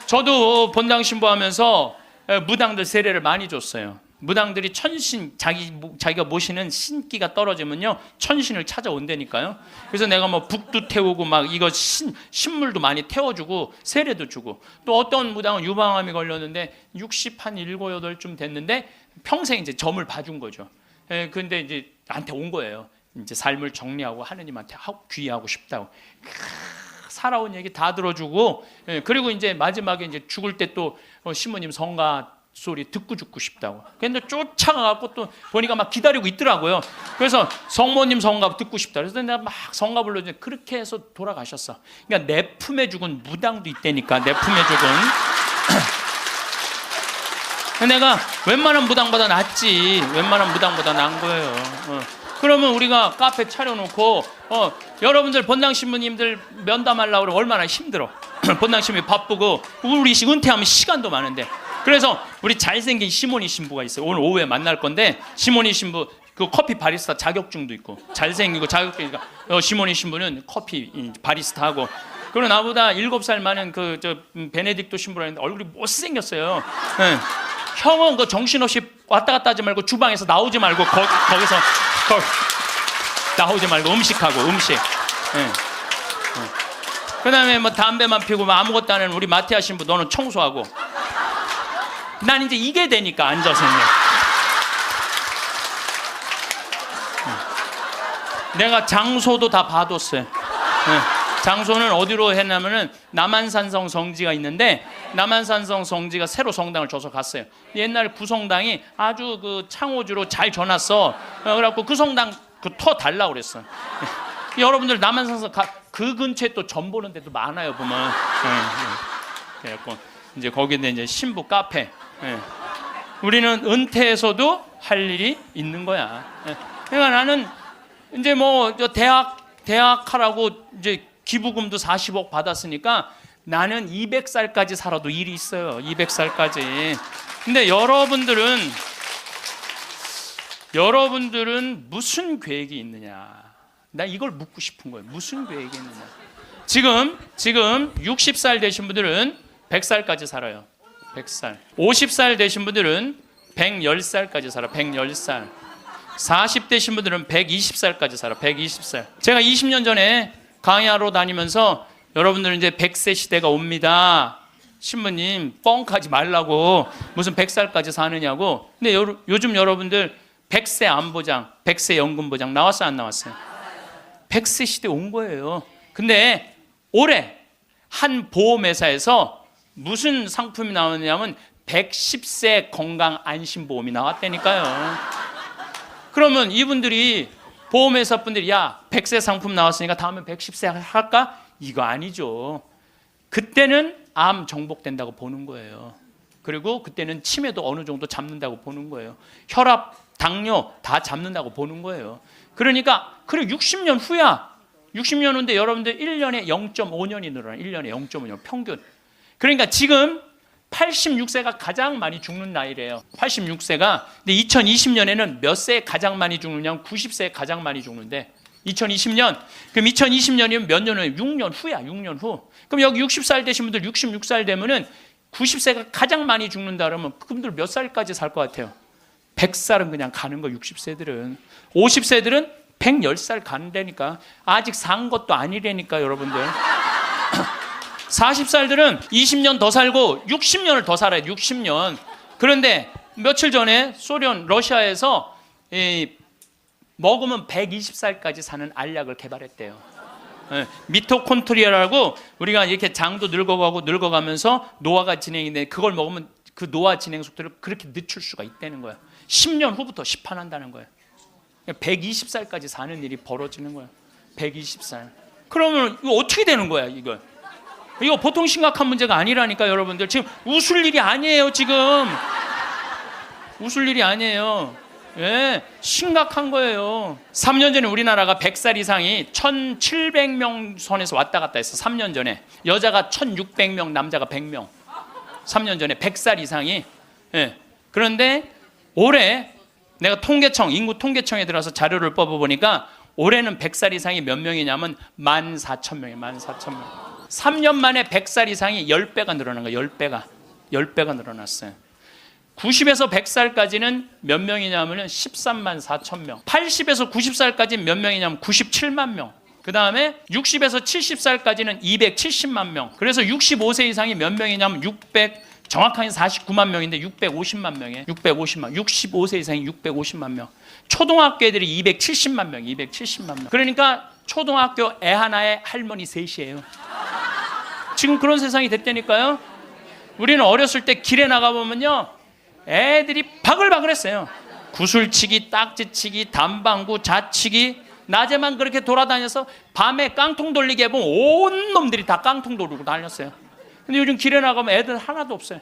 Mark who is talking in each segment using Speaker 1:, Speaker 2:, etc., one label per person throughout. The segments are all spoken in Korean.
Speaker 1: 저도 본당 신부하면서 무당들 세례를 많이 줬어요. 무당들이 자기가 모시는 신기가 떨어지면요 천신을 찾아온다니까요. 그래서 내가 뭐 북도 태우고 막 이거 신물도 많이 태워주고 세례도 주고, 또 어떤 무당은 유방암이 걸렸는데 60 한 7, 8쯤 됐는데 평생 이제 점을 봐준 거죠. 근데 이제 나한테 온 거예요. 이제 삶을 정리하고 하느님한테 귀의하고 싶다고. 살아온 얘기 다 들어주고, 그리고 이제 마지막에 이제 죽을 때 또 시모님 성가 소리 듣고 죽고 싶다고. 근데 쫓아가갖고 또 보니까 막 기다리고 있더라고요. 그래서 성모님 성가 듣고 싶다. 그래서 내가 막 성가 불러주는데 그렇게 해서 돌아가셨어. 그러니까 내 품에 죽은 무당도 있다니까. 내 품에 죽은. 내가 웬만한 무당보다 낫지. 웬만한 무당보다 나은 거예요. 그러면 우리가 카페 차려놓고 여러분들 본당 신부님들 면담하려고 그러면 얼마나 힘들어. 본당 신부님 바쁘고 우리 은퇴하면 시간도 많은데. 그래서 우리 잘생긴 시모니 신부가 있어요. 오늘 오후에 만날 건데, 시모니 신부 그 커피 바리스타 자격증도 있고 잘생기고 자격증이니까 시모니 신부는 커피 바리스타 하고, 그리고 나보다 7살 많은 저 베네딕토 신부라는데 얼굴이 못생겼어요. 네. 형은 그 정신없이 왔다 갔다 하지 말고 주방에서 나오지 말고 거기서 나오지 말고 음식하고 음식. 네. 그다음에 뭐 담배만 피우고 뭐 아무것도 안 하는 우리 마티아 신부, 너는 청소하고. 난 이제 이게 되니까 앉아서. 내가 장소도 다 봐뒀어요. 장소는 어디로 했냐면은 남한산성 성지가 있는데, 남한산성 성지가 새로 성당을 줘서 갔어요. 옛날 구성당이 아주 그 창호주로 잘 져놨어. 그래갖고 그 성당 터 달라고 그랬어. 여러분들 남한산성 그 근처에 또 점 보는 데도 많아요 보면. 그래갖고 이제 거기에 이제 신부 카페. 우리는 은퇴해서도 할 일이 있는 거야. 그러니까 나는 이제 뭐 대학 하라고 이제 기부금도 40억 받았으니까 나는 200살까지 살아도 일이 있어요. 200살까지. 근데 여러분들은 무슨 계획이 있느냐? 나 이걸 묻고 싶은 거예요. 무슨 계획이 있느냐? 지금 60살 되신 분들은 100살까지 살아요. 100살. 50살 되신 분들은 110살까지 살아. 110살. 40 되신 분들은 120살까지 살아. 120살. 제가 20년 전에 강의하러 다니면서 여러분들은 이제 100세 시대가 옵니다. 신부님 뻥하지 말라고 무슨 100살까지 사느냐고. 근데 요즘 여러분들 100세 안보장, 100세 연금보장 나왔어요, 안 나왔어요? 100세 시대 온 거예요. 근데 올해 한 보험회사에서 무슨 상품이 나왔냐면 110세 건강 안심보험이 나왔다니까요. 그러면 이분들이 보험회사 분들이 야 100세 상품 나왔으니까 다음에 110세 할까? 이거 아니죠. 그때는 암 정복된다고 보는 거예요. 그리고 그때는 치매도 어느 정도 잡는다고 보는 거예요. 혈압, 당뇨 다 잡는다고 보는 거예요. 그러니까 그래 60년 후야. 60년 후인데 여러분들 1년에 0.5년이 늘어나. 1년에 0.5년 평균. 그러니까 지금 86세가 가장 많이 죽는 나이래요. 86세가. 근데 2020년에는 몇 세에 가장 많이 죽느냐면 90세에 가장 많이 죽는데 2020년. 그럼 2020년이면 몇 년 후에? 6년 후야. 6년 후. 그럼 여기 60살 되신 분들 66살 되면은 90세가 가장 많이 죽는다 그러면 그분들 몇 살까지 살 것 같아요? 100살은 그냥 가는 거. 60세들은. 50세들은 110살 간다니까. 아직 산 것도 아니라니까 여러분들. 40살들은 20년 더 살고 60년을 더 살아요. 60년. 그런데 며칠 전에 소련 러시아에서 먹으면 120살까지 사는 알약을 개발했대요. 미토콘트리아라고 우리가 이렇게 장도 늙어가면서 노화가 진행인데 그걸 먹으면 그 노화 진행 속도를 그렇게 늦출 수가 있다는 거야. 10년 후부터 시판한다는 거야. 120살까지 사는 일이 벌어지는 거야. 120살. 그러면 이거 어떻게 되는 거야, 이거? 이거 보통 심각한 문제가 아니라니까 여러분들. 지금 웃을 일이 아니에요, 지금. 웃을 일이 아니에요. 예, 심각한 거예요. 3년 전에 우리나라가 100살 이상이 1,700명 선에서 왔다 갔다 했어. 3년 전에. 여자가 1,600명, 남자가 100명. 3년 전에 100살 이상이. 예. 그런데 올해 내가 인구 통계청에 들어서 자료를 뽑아보니까 올해는 100살 이상이 몇 명이냐면 14,000명이에요. 14,000명. 3년 만에 100살 이상이 10배가 늘어난 거예요. 10배가 늘어났어요. 90에서 100살까지는 몇 명이냐면 13만 4천 명. 80에서 90살까지는 몇 명이냐면 97만 명. 그 다음에 60에서 70살까지는 270만 명. 그래서 65세 이상이 몇 명이냐면 정확하게 49만 명인데 650만 명이에요. 65세 이상이 650만 명. 초등학교 애들이 270만 명, 270만 명. 그러니까 초등학교 애 하나에 할머니 셋이에요. 지금 그런 세상이 됐다니까요. 우리는 어렸을 때 길에 나가보면요, 애들이 바글바글했어요. 구슬치기, 딱지치기, 단방구, 자치기. 낮에만 그렇게 돌아다녀서 밤에 깡통 돌리게 해보면 온 놈들이 다 깡통 돌리고 다녔어요. 근데 요즘 길에 나가면 애들 하나도 없어요.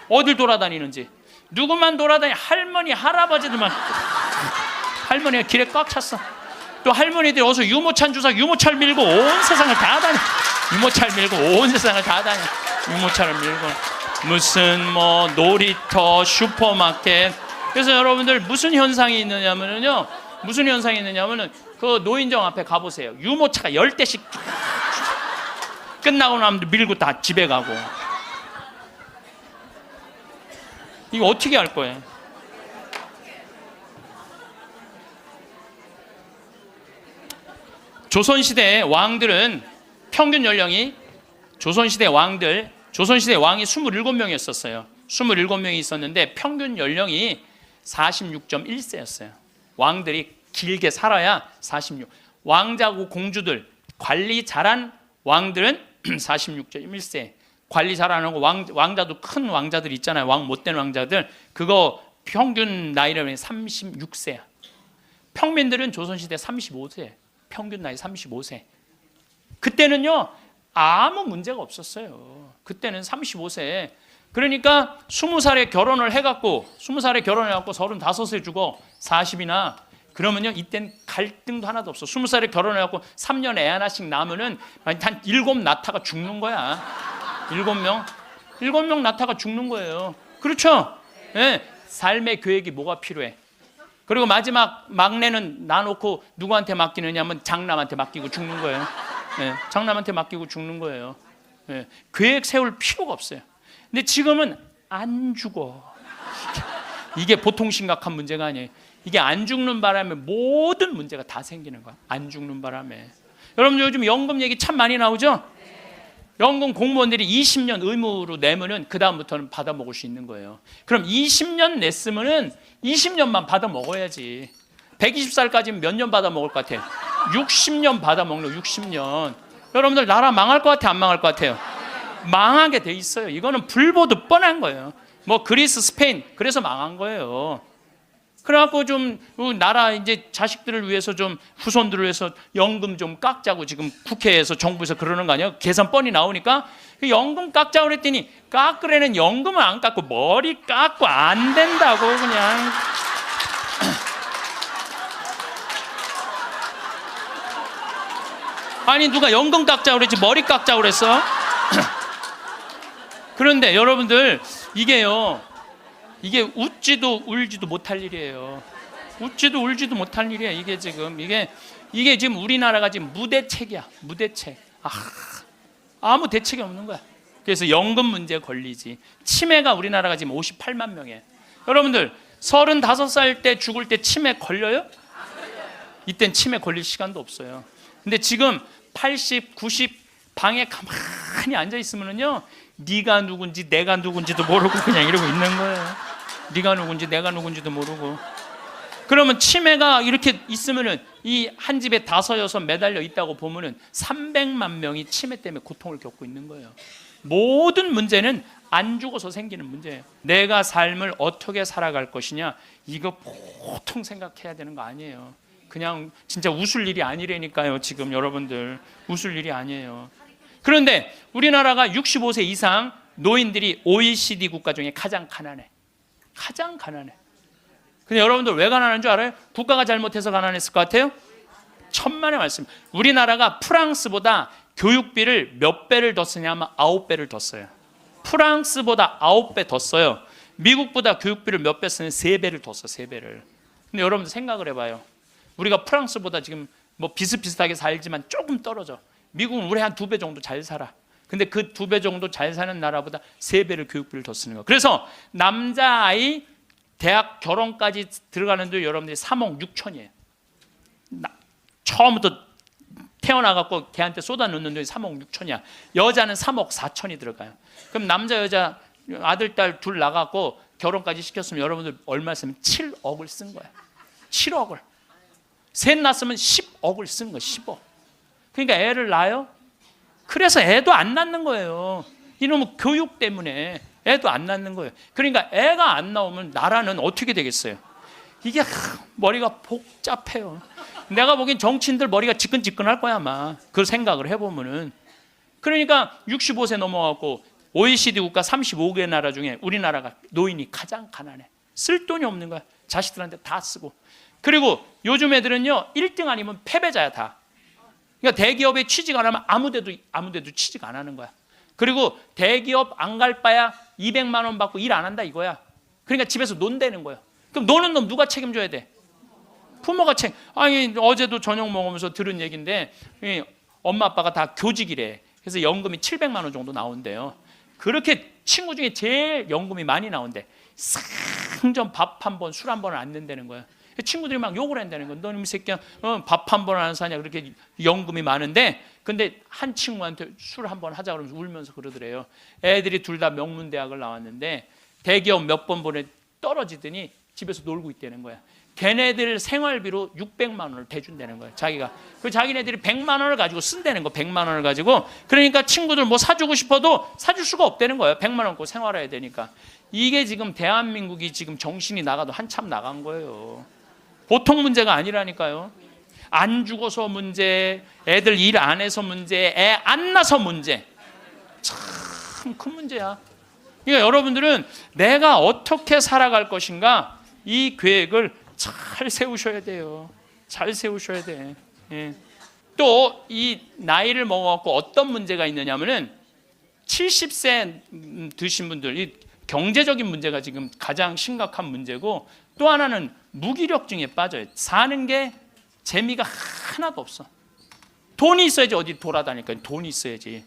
Speaker 1: 어딜 돌아다니는지. 누구만 돌아다니, 할머니, 할아버지들만. 할머니가 길에 꽉 찼어. 또 할머니들이 어서 유모차 주사, 유모차를 밀고 온 세상을 다 다녀. 유모차를 밀고 온 세상을 다 다녀. 유모차를 밀고. 무슨 뭐 놀이터, 슈퍼마켓. 그래서 여러분들 무슨 현상이 있느냐면요. 무슨 현상이 있느냐면은 그 노인정 앞에 가보세요. 유모차가 10대씩 끝나고 나면 밀고 다 집에 가고. 이거 어떻게 할 거예요? 조선시대 왕들은 평균 연령이 조선시대 왕이 27명이었어요. 27명이 있었는데 평균 연령이 46.1세였어요. 왕들이 길게 살아야 46. 왕자고 공주들, 관리 잘한 왕들은 46.1세. 관리 잘 안 하고 왕자도 큰 왕자들 있잖아요. 왕 못된 왕자들. 그거 평균 나이라면 36세야. 평민들은 조선시대 35세. 평균 나이 35세. 그때는요, 아무 문제가 없었어요. 그때는 35세. 그러니까 20살에 결혼을 해갖고 35세 주고 40이나 그러면요, 이땐 갈등도 하나도 없어. 20살에 결혼해갖고 3년 애 하나씩 낳으면은 한 7 낳다가 죽는 거야. 7명 낳다가 죽는 거예요. 그렇죠? 네. 삶의 계획이 뭐가 필요해? 그리고 마지막 막내는 놔놓고 누구한테 맡기느냐면 장남한테 맡기고 죽는 거예요. 네. 장남한테 맡기고 죽는 거예요. 네. 계획 세울 필요가 없어요. 근데 지금은 안 죽어. 이게 보통 심각한 문제가 아니에요. 이게 안 죽는 바람에 모든 문제가 다 생기는 거야. 안 죽는 바람에. 여러분 요즘 연금 얘기 참 많이 나오죠? 연금 공무원들이 20년 의무로 내면은 그 다음부터는 받아 먹을 수 있는 거예요. 그럼 20년 냈으면은 20년만 받아 먹어야지. 120살까지는 몇 년 받아 먹을 것 같아요? 60년 받아 먹는 60년. 여러분들 나라 망할 것 같아요? 안 망할 것 같아요? 망하게 돼 있어요. 이거는 불보듯 뻔한 거예요. 뭐 그리스, 스페인 그래서 망한 거예요. 그래갖고 좀 나라 이제 자식들을 위해서 좀 후손들을 위해서 연금 좀 깎자고 지금 국회에서 정부에서 그러는 거 아니에요? 계산 뻔히 나오니까 그 연금 깎자고 그랬더니 깎으려는 연금을 안 깎고 머리 깎고 안 된다고 그냥. 아니 누가 연금 깎자고 그랬지 머리 깎자고 그랬어? 그런데 여러분들 이게 웃지도 울지도 못할 일이에요. 웃지도 울지도 못할 일이야. 이게 지금 우리나라가 지금 무대책이야. 무대책. 아무 대책이 없는 거야. 그래서 연금 문제에 걸리지. 치매가 우리나라가 지금 58만 명이에요. 여러분들 35살 때 죽을 때 치매 걸려요? 이땐 치매 걸릴 시간도 없어요. 근데 지금 80, 90 방에 가만히 앉아 있으면은요, 네가 누군지 내가 누군지도 모르고 그냥 이러고 있는 거예요. 네가 누군지 내가 누군지도 모르고. 그러면 치매가 이렇게 있으면은 이 한 집에 5, 6 매달려 있다고 보면은 300만 명이 치매 때문에 고통을 겪고 있는 거예요. 모든 문제는 안 죽어서 생기는 문제예요. 내가 삶을 어떻게 살아갈 것이냐, 이거 보통 생각해야 되는 거 아니에요. 그냥 진짜 웃을 일이 아니라니까요. 지금 여러분들 웃을 일이 아니에요. 그런데 우리나라가 65세 이상 노인들이 OECD 국가 중에 가장 가난해. 가장 가난해. 근데 여러분들 왜 가난한 줄 알아요? 국가가 잘못해서 가난했을 것 같아요? 천만의 말씀. 우리나라가 프랑스보다 교육비를 몇 배를 더 쓰냐면 9배를 더 써요. 프랑스보다 9배 더 써요. 미국보다 교육비를 몇 배 쓰는 3배를 더 써. 3배를. 근데 여러분들 생각을 해봐요. 우리가 프랑스보다 지금 뭐 비슷비슷하게 살지만 조금 떨어져. 미국은 우리 한 2배 정도 잘 살아. 근데 그 2배 정도 잘 사는 나라보다 3배를 교육비를 더 쓰는 거예요. 그래서 남자아이 대학 결혼까지 들어가는데 여러분들이 3억 6천이에요. 처음부터 태어나갖고 걔한테 쏟아넣는 돈이 3억 6천이야. 여자는 3억 4천이 들어가요. 그럼 남자 여자 아들 딸 둘 나가고 결혼까지 시켰으면 여러분들 얼마 쓰면 7억을 쓴 거야. 7억을. 셋 낳았으면 10억을 쓴 거야. 10억. 그러니까 애를 낳아요. 그래서 애도 안 낳는 거예요. 이놈의 교육 때문에 애도 안 낳는 거예요. 그러니까 애가 안 나오면 나라는 어떻게 되겠어요? 이게 머리가 복잡해요. 내가 보기엔 정치인들 머리가 지끈지끈할 거야 아마. 그 생각을 해보면은. 그러니까 65세 넘어가고 OECD 국가 35개 나라 중에 우리나라가 노인이 가장 가난해. 쓸 돈이 없는 거야. 자식들한테 다 쓰고. 그리고 요즘 애들은요 1등 아니면 패배자야 다. 그러니까 대기업에 취직 안 하면 아무데도 취직 안 하는 거야. 그리고 대기업 안 갈 바야 200만 원 받고 일 안 한다 이거야. 그러니까 집에서 논다는 거야. 그럼 노는 놈 누가 책임져야 돼? 부모가 아니 어제도 저녁 먹으면서 들은 얘기인데 엄마 아빠가 다 교직이래. 그래서 연금이 700만 원 정도 나온대요. 그렇게 친구 중에 제일 연금이 많이 나온대. 상점 밥 한 번, 술 한 번을 안 낸다는 거야. 친구들이 막 욕을 한다는 거야. 너는 이 새끼야 밥 한 번 안 사냐 그렇게 연금이 많은데 근데 한 친구한테 술 한 번 하자 그러면서 울면서 그러더래요. 애들이 둘 다 명문대학을 나왔는데 대기업 몇 번 보내 떨어지더니 집에서 놀고 있다는 거야. 걔네들 생활비로 600만 원을 대준다는 거야. 자기가. 그 자기네들이 100만 원을 가지고 쓴다는 거. 100만 원을 가지고. 그러니까 친구들 뭐 사주고 싶어도 사줄 수가 없다는 거예요. 100만 원 고 생활해야 되니까. 이게 지금 대한민국이 지금 정신이 나가도 한참 나간 거예요. 보통 문제가 아니라니까요. 안 죽어서 문제, 애들 일 안 해서 문제, 애 안 낳아서 문제. 참 큰 문제야. 그러니까 여러분들은 내가 어떻게 살아갈 것인가 이 계획을 잘 세우셔야 돼요. 잘 세우셔야 돼. 예. 또 이 나이를 먹어갖고 어떤 문제가 있느냐면은 70세 드신 분들 이 경제적인 문제가 지금 가장 심각한 문제고 또 하나는 무기력증에 빠져요. 사는 게 재미가 하나도 없어. 돈이 있어야지 어디 돌아다니까. 돈이 있어야지.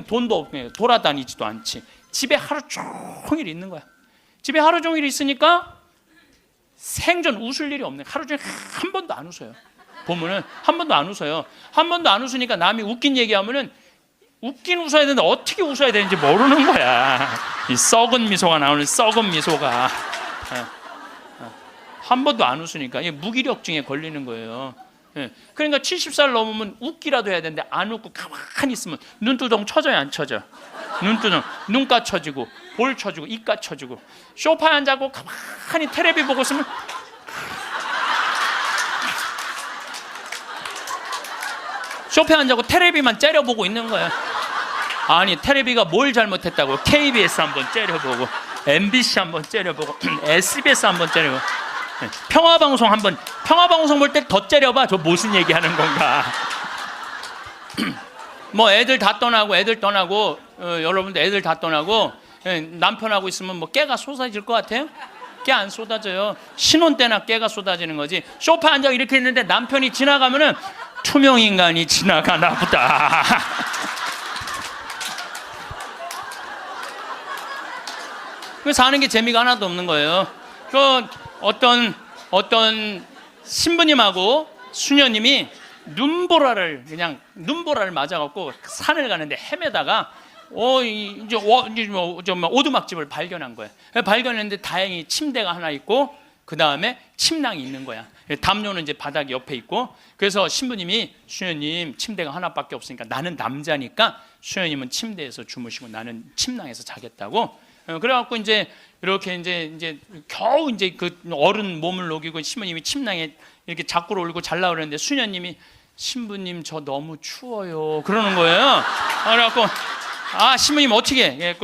Speaker 1: 돈도 없고 돌아다니지도 않지. 집에 하루 종일 있는 거야. 집에 하루 종일 있으니까 생전 웃을 일이 없네. 하루 종일 한 번도 안 웃어요. 보면은 한 번도 안 웃어요. 한 번도 안 웃으니까 남이 웃긴 얘기하면은 웃긴 웃어야 되는데 어떻게 웃어야 되는지 모르는 거야. 이 썩은 미소가 나오는 썩은 미소가 한 번도 안 웃으니까 무기력증에 걸리는 거예요. 그러니까 70살 넘으면 웃기라도 해야 되는데 안 웃고 가만히 있으면 눈두덩 쳐져요 안 쳐져? 눈두덩 눈가 쳐지고 볼 쳐지고 입가 쳐지고 소파에 앉아고 가만히 텔레비 보고 있으면 소파에 앉아고 텔레비만 째려보고 있는 거야. 아니 텔레비가 뭘 잘못했다고. KBS 한번 째려보고 MBC 한번 째려보고 SBS 한번 째려보고 평화방송 한번 평화방송 볼 때 더 째려봐. 저 무슨 얘기하는 건가. 뭐 애들 다 떠나고 여러분들 애들 다 떠나고 남편하고 있으면 뭐 깨가 쏟아질 것 같아요? 깨 안 쏟아져요. 신혼 때나 깨가 쏟아지는 거지. 소파에 앉아 이렇게 있는데 남편이 지나가면은 투명 인간이 지나가나 보다. 사는 게 재미가 하나도 없는 거예요. 그 어떤 신부님하고 수녀님이 눈보라를 맞아갖고 산을 가는데 헤매다가 이제 오두막집을 발견한 거예요. 발견했는데 다행히 침대가 하나 있고 그 다음에 침낭이 있는 거야. 담요는 이제 바닥 옆에 있고 그래서 신부님이 수녀님 침대가 하나밖에 없으니까 나는 남자니까 수녀님은 침대에서 주무시고 나는 침낭에서 자겠다고. 그래갖고 이제 이렇게 이제 겨우 이제 그 어른 몸을 녹이고 신부님이 침낭에 이렇게 자꾸로 올고 잘라 그랬는데 수녀님이 신부님 저 너무 추워요 그러는 거예요. 그래갖고 신부님 어떻게 해?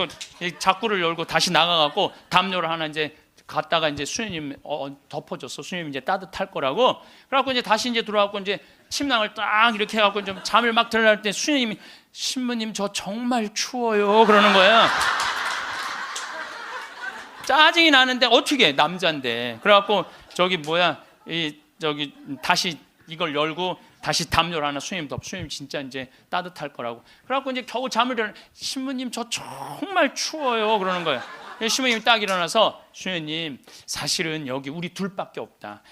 Speaker 1: 자꾸를 열고 다시 나가갖고 담요를 하나 이제 갔다가 이제 수녀님 덮어줬어. 수녀님 이제 따뜻할 거라고. 그래갖고 이제 다시 이제 들어와갖고 이제 침낭을 딱 이렇게 해갖고 좀 잠을 막 들어갈 때 수녀님이 신부님 저 정말 추워요 그러는 거예요. 짜증이 나는데 어떻게 남자인데. 그래갖고 다시 이걸 열고 다시 담요를 하나 수님 덮. 수님 진짜 이제 따뜻할 거라고. 그래갖고 이제 겨우 잠을 일어나. 신부님 저 정말 추워요. 그러는 거예요. 신부님이 딱 일어나서 수녀님 사실은 여기 우리 둘밖에 없다.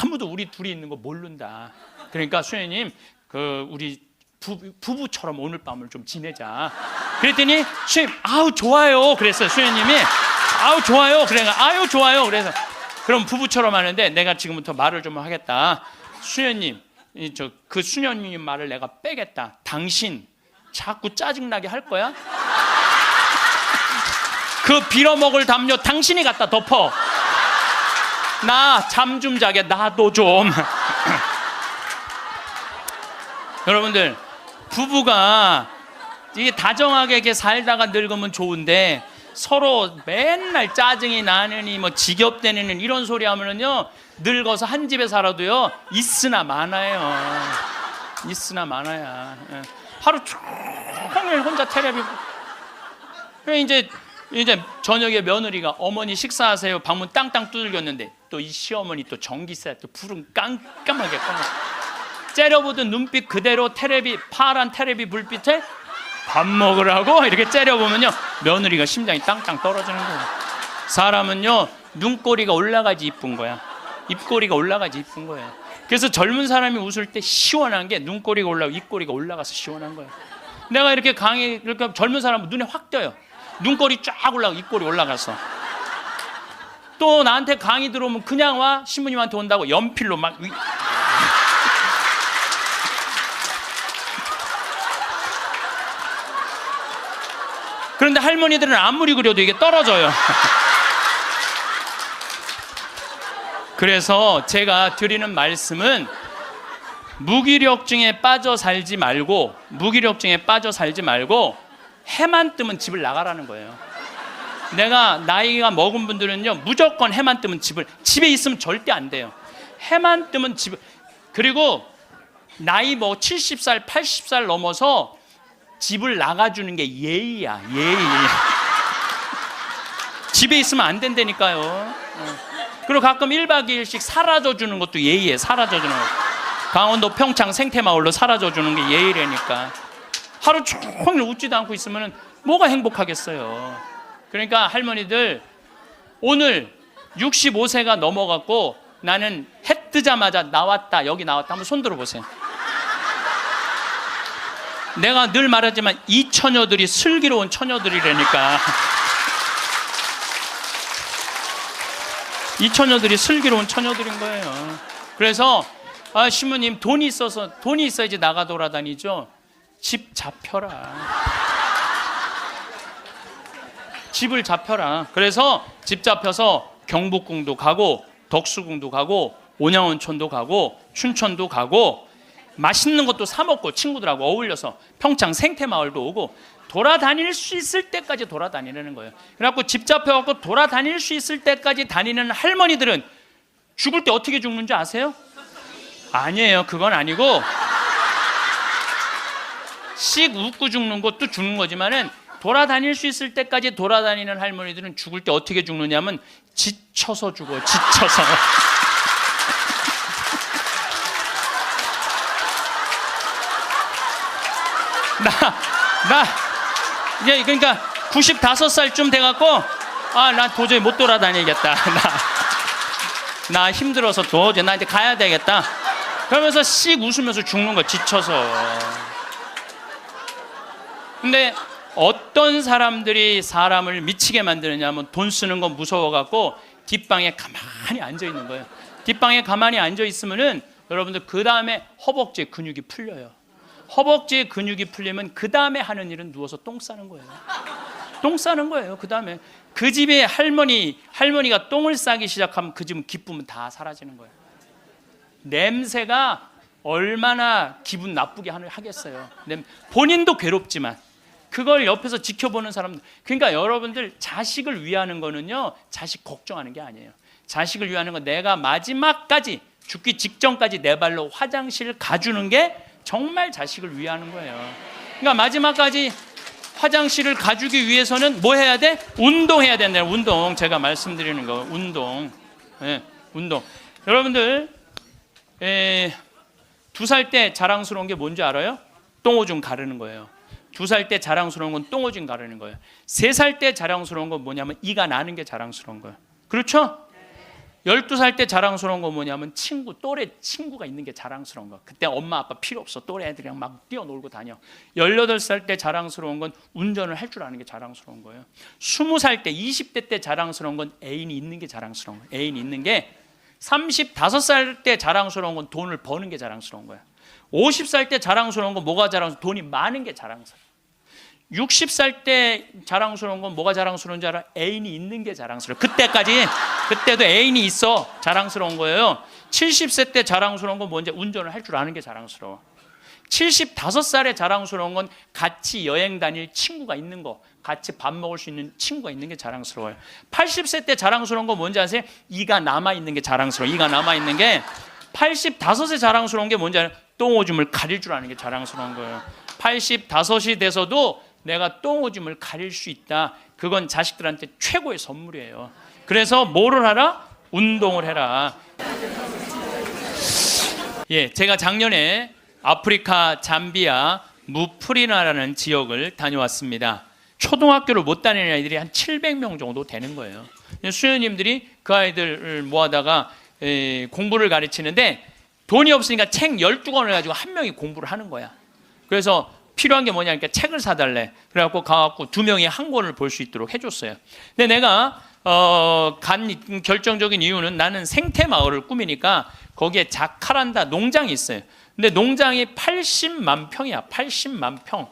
Speaker 1: 아무도 우리 둘이 있는 거 모른다. 그러니까 수녀님 우리 부부처럼 오늘 밤을 좀 지내자. 그랬더니 수녀님 아우 좋아요. 그랬어요. 수녀님이 아우 좋아요. 그래가 아유 좋아요. 그래서 그럼 부부처럼 하는데 내가 지금부터 말을 좀 하겠다. 수녀님 그 수녀님 말을 내가 빼겠다. 당신 자꾸 짜증나게 할 거야? 그 빌어먹을 담요 당신이 갖다 덮어. 나 잠 좀 자게 나도 좀. 여러분들 부부가 이게 다정하게 이렇게 살다가 늙으면 좋은데 서로 맨날 짜증이 나느니 뭐 지겹대느니 이런 소리 하면은요 늙어서 한 집에 살아도요 있으나 마나요. 있으나 마나야. 하루 종일 혼자 텔레비. 이제 저녁에 며느리가 어머니 식사하세요. 방문 땅땅 두들겼는데 또 이 시어머니 또 전기세 또 불은 깜깜하게 꺼내. 째려보던 눈빛 그대로 파란 텔레비 불빛에 밥 먹으라고 이렇게 째려보면요 며느리가 심장이 땅땅 떨어지는 거예요. 사람은요 눈꼬리가 올라가지 이쁜 거야. 입꼬리가 올라가지 이쁜 거예요. 그래서 젊은 사람이 웃을 때 시원한 게 눈꼬리가 올라가고 입꼬리가 올라가서 시원한 거예요. 내가 이렇게 그러니까 젊은 사람은 눈에 확 띄어요. 눈꼬리 쫙 올라가고 입꼬리 올라가서. 또 나한테 강의 들어오면 그냥 와. 신부님한테 온다고 연필로 막. 그런데 할머니들은 아무리 그려도 이게 떨어져요. 그래서 제가 드리는 말씀은 무기력증에 빠져 살지 말고 해만 뜨면 집을 나가라는 거예요. 내가 나이가 먹은 분들은요 무조건 해만 뜨면 집에 있으면 절대 안 돼요. 해만 뜨면 그리고 나이 뭐 70살 80살 넘어서 집을 나가주는 게 예의야. 예의. 집에 있으면 안 된다니까요. 그리고 가끔 1박 2일씩 사라져주는 것도 예의에 사라져주는 거. 강원도 평창 생태마을로 사라져주는 게 예의라니까. 하루 종일 웃지도 않고 있으면 뭐가 행복하겠어요. 그러니까 할머니들 오늘 65세가 넘어갔고 나는 해 뜨자마자 나왔다 여기 나왔다 한번 손 들어보세요. 내가 늘 말하지만 이 처녀들이 슬기로운 처녀들이라니까. 이 처녀들이 슬기로운 처녀들인 거예요. 그래서 신부님 돈이 있어야지 나가 돌아다니죠. 집 잡혀라. 집을 잡혀라. 그래서 집 잡혀서 경복궁도 가고 덕수궁도 가고 온양온천도 가고 춘천도 가고 맛있는 것도 사 먹고 친구들하고 어울려서 평창 생태마을도 오고 돌아다닐 수 있을 때까지 돌아다니는 거예요. 그래갖고 집 잡혀갖고 돌아다닐 수 있을 때까지 다니는 할머니들은 죽을 때 어떻게 죽는지 아세요? 아니에요. 그건 아니고 씩 웃고 죽는 것도 죽는 거지만은 돌아다닐 수 있을 때까지 돌아다니는 할머니들은 죽을 때 어떻게 죽느냐면 지쳐서 죽어요. 지쳐서. 이제 그러니까 95살쯤 돼갖고 나 도저히 못 돌아다니겠다. 나 힘들어서 도저히 나 이제 가야 되겠다. 그러면서 씩 웃으면서 죽는 거 지쳐서. 근데 어떤 사람들이 사람을 미치게 만드느냐면 돈 쓰는 거 무서워갖고 뒷방에 가만히 앉아 있는 거예요. 뒷방에 가만히 앉아 있으면은 여러분들 그 다음에 허벅지에 근육이 풀려요. 허벅지에 근육이 풀리면 그 다음에 하는 일은 누워서 똥 싸는 거예요. 똥 싸는 거예요. 그 다음에 그 집에 할머니가 똥을 싸기 시작하면 그 집은 기쁨은 다 사라지는 거예요. 냄새가 얼마나 기분 나쁘게 하겠어요. 본인도 괴롭지만 그걸 옆에서 지켜보는 사람들. 그러니까 여러분들 자식을 위하는 거는요 자식 걱정하는 게 아니에요. 자식을 위하는 건 내가 마지막까지 죽기 직전까지 내 발로 화장실 가주는 게 정말 자식을 위하는 거예요. 그러니까 마지막까지 화장실을 가주기 위해서는 뭐 해야 돼? 운동해야 된다. 운동. 제가 말씀드리는 거 운동. 네, 운동. 여러분들 2살 때 자랑스러운 게 뭔지 알아요? 똥오줌 가르는 거예요. 2살 때 자랑스러운 건 똥오줌 가르는 거예요. 3살 때 자랑스러운 건 뭐냐면 이가 나는 게 자랑스러운 거예요. 그렇죠? 12살 때 자랑스러운 건 뭐냐면 또래 친구가 있는 게 자랑스러운 거야. 그때 엄마 아빠 필요 없어. 또래 애들이랑 막 뛰어놀고 다녀. 18살 때 자랑스러운 건 운전을 할 줄 아는 게 자랑스러운 거예요. 20살 때, 20대 때 자랑스러운 건 애인이 있는 게 자랑스러운 거예요. 애인이 있는 게. 35살 때 자랑스러운 건 돈을 버는 게 자랑스러운 거야. 50살 때 자랑스러운 건 뭐가 자랑스러워? 돈이 많은 게 자랑스러워. 60살 때 자랑스러운 건 뭐가 자랑스러운 줄 알아? 애인이 있는 게 자랑스러워. 그때도 애인이 있어. 자랑스러운 거예요. 70세 때 자랑스러운 건 뭔지 운전을 할 줄 아는 게 자랑스러워. 75살에 자랑스러운 건 같이 여행 다닐 친구가 있는 거, 같이 밥 먹을 수 있는 친구가 있는 게 자랑스러워요. 80세 때 자랑스러운 건 뭔지 아세요? 이가 남아있는 게 자랑스러워. 이가 남아있는 게. 85세 자랑스러운 게 뭔지 알아요? 똥오줌을 가릴 줄 아는 게 자랑스러운 거예요. 85이 돼서도 내가 똥오줌을 가릴 수 있다. 그건 자식들한테 최고의 선물이에요. 그래서 뭐를 하라? 운동을 해라. 예, 제가 작년에 아프리카 잠비아 무프리나라는 지역을 다녀왔습니다. 초등학교를 못 다니는 아이들이 한 700명 정도 되는 거예요. 수녀님들이 그 아이들을 모아다가 공부를 가르치는데 돈이 없으니까 책 12권을 가지고 한 명이 공부를 하는 거야. 그래서 필요한 게 뭐냐니까 책을 사달래. 그래갖고 가갖고 2명이 한 권을 볼 수 있도록 해줬어요. 근데 내가 간 결정적인 이유는 나는 생태마을을 꾸미니까 거기에 자카란다 농장이 있어요. 근데 농장이 80만 평이야. 80만 평.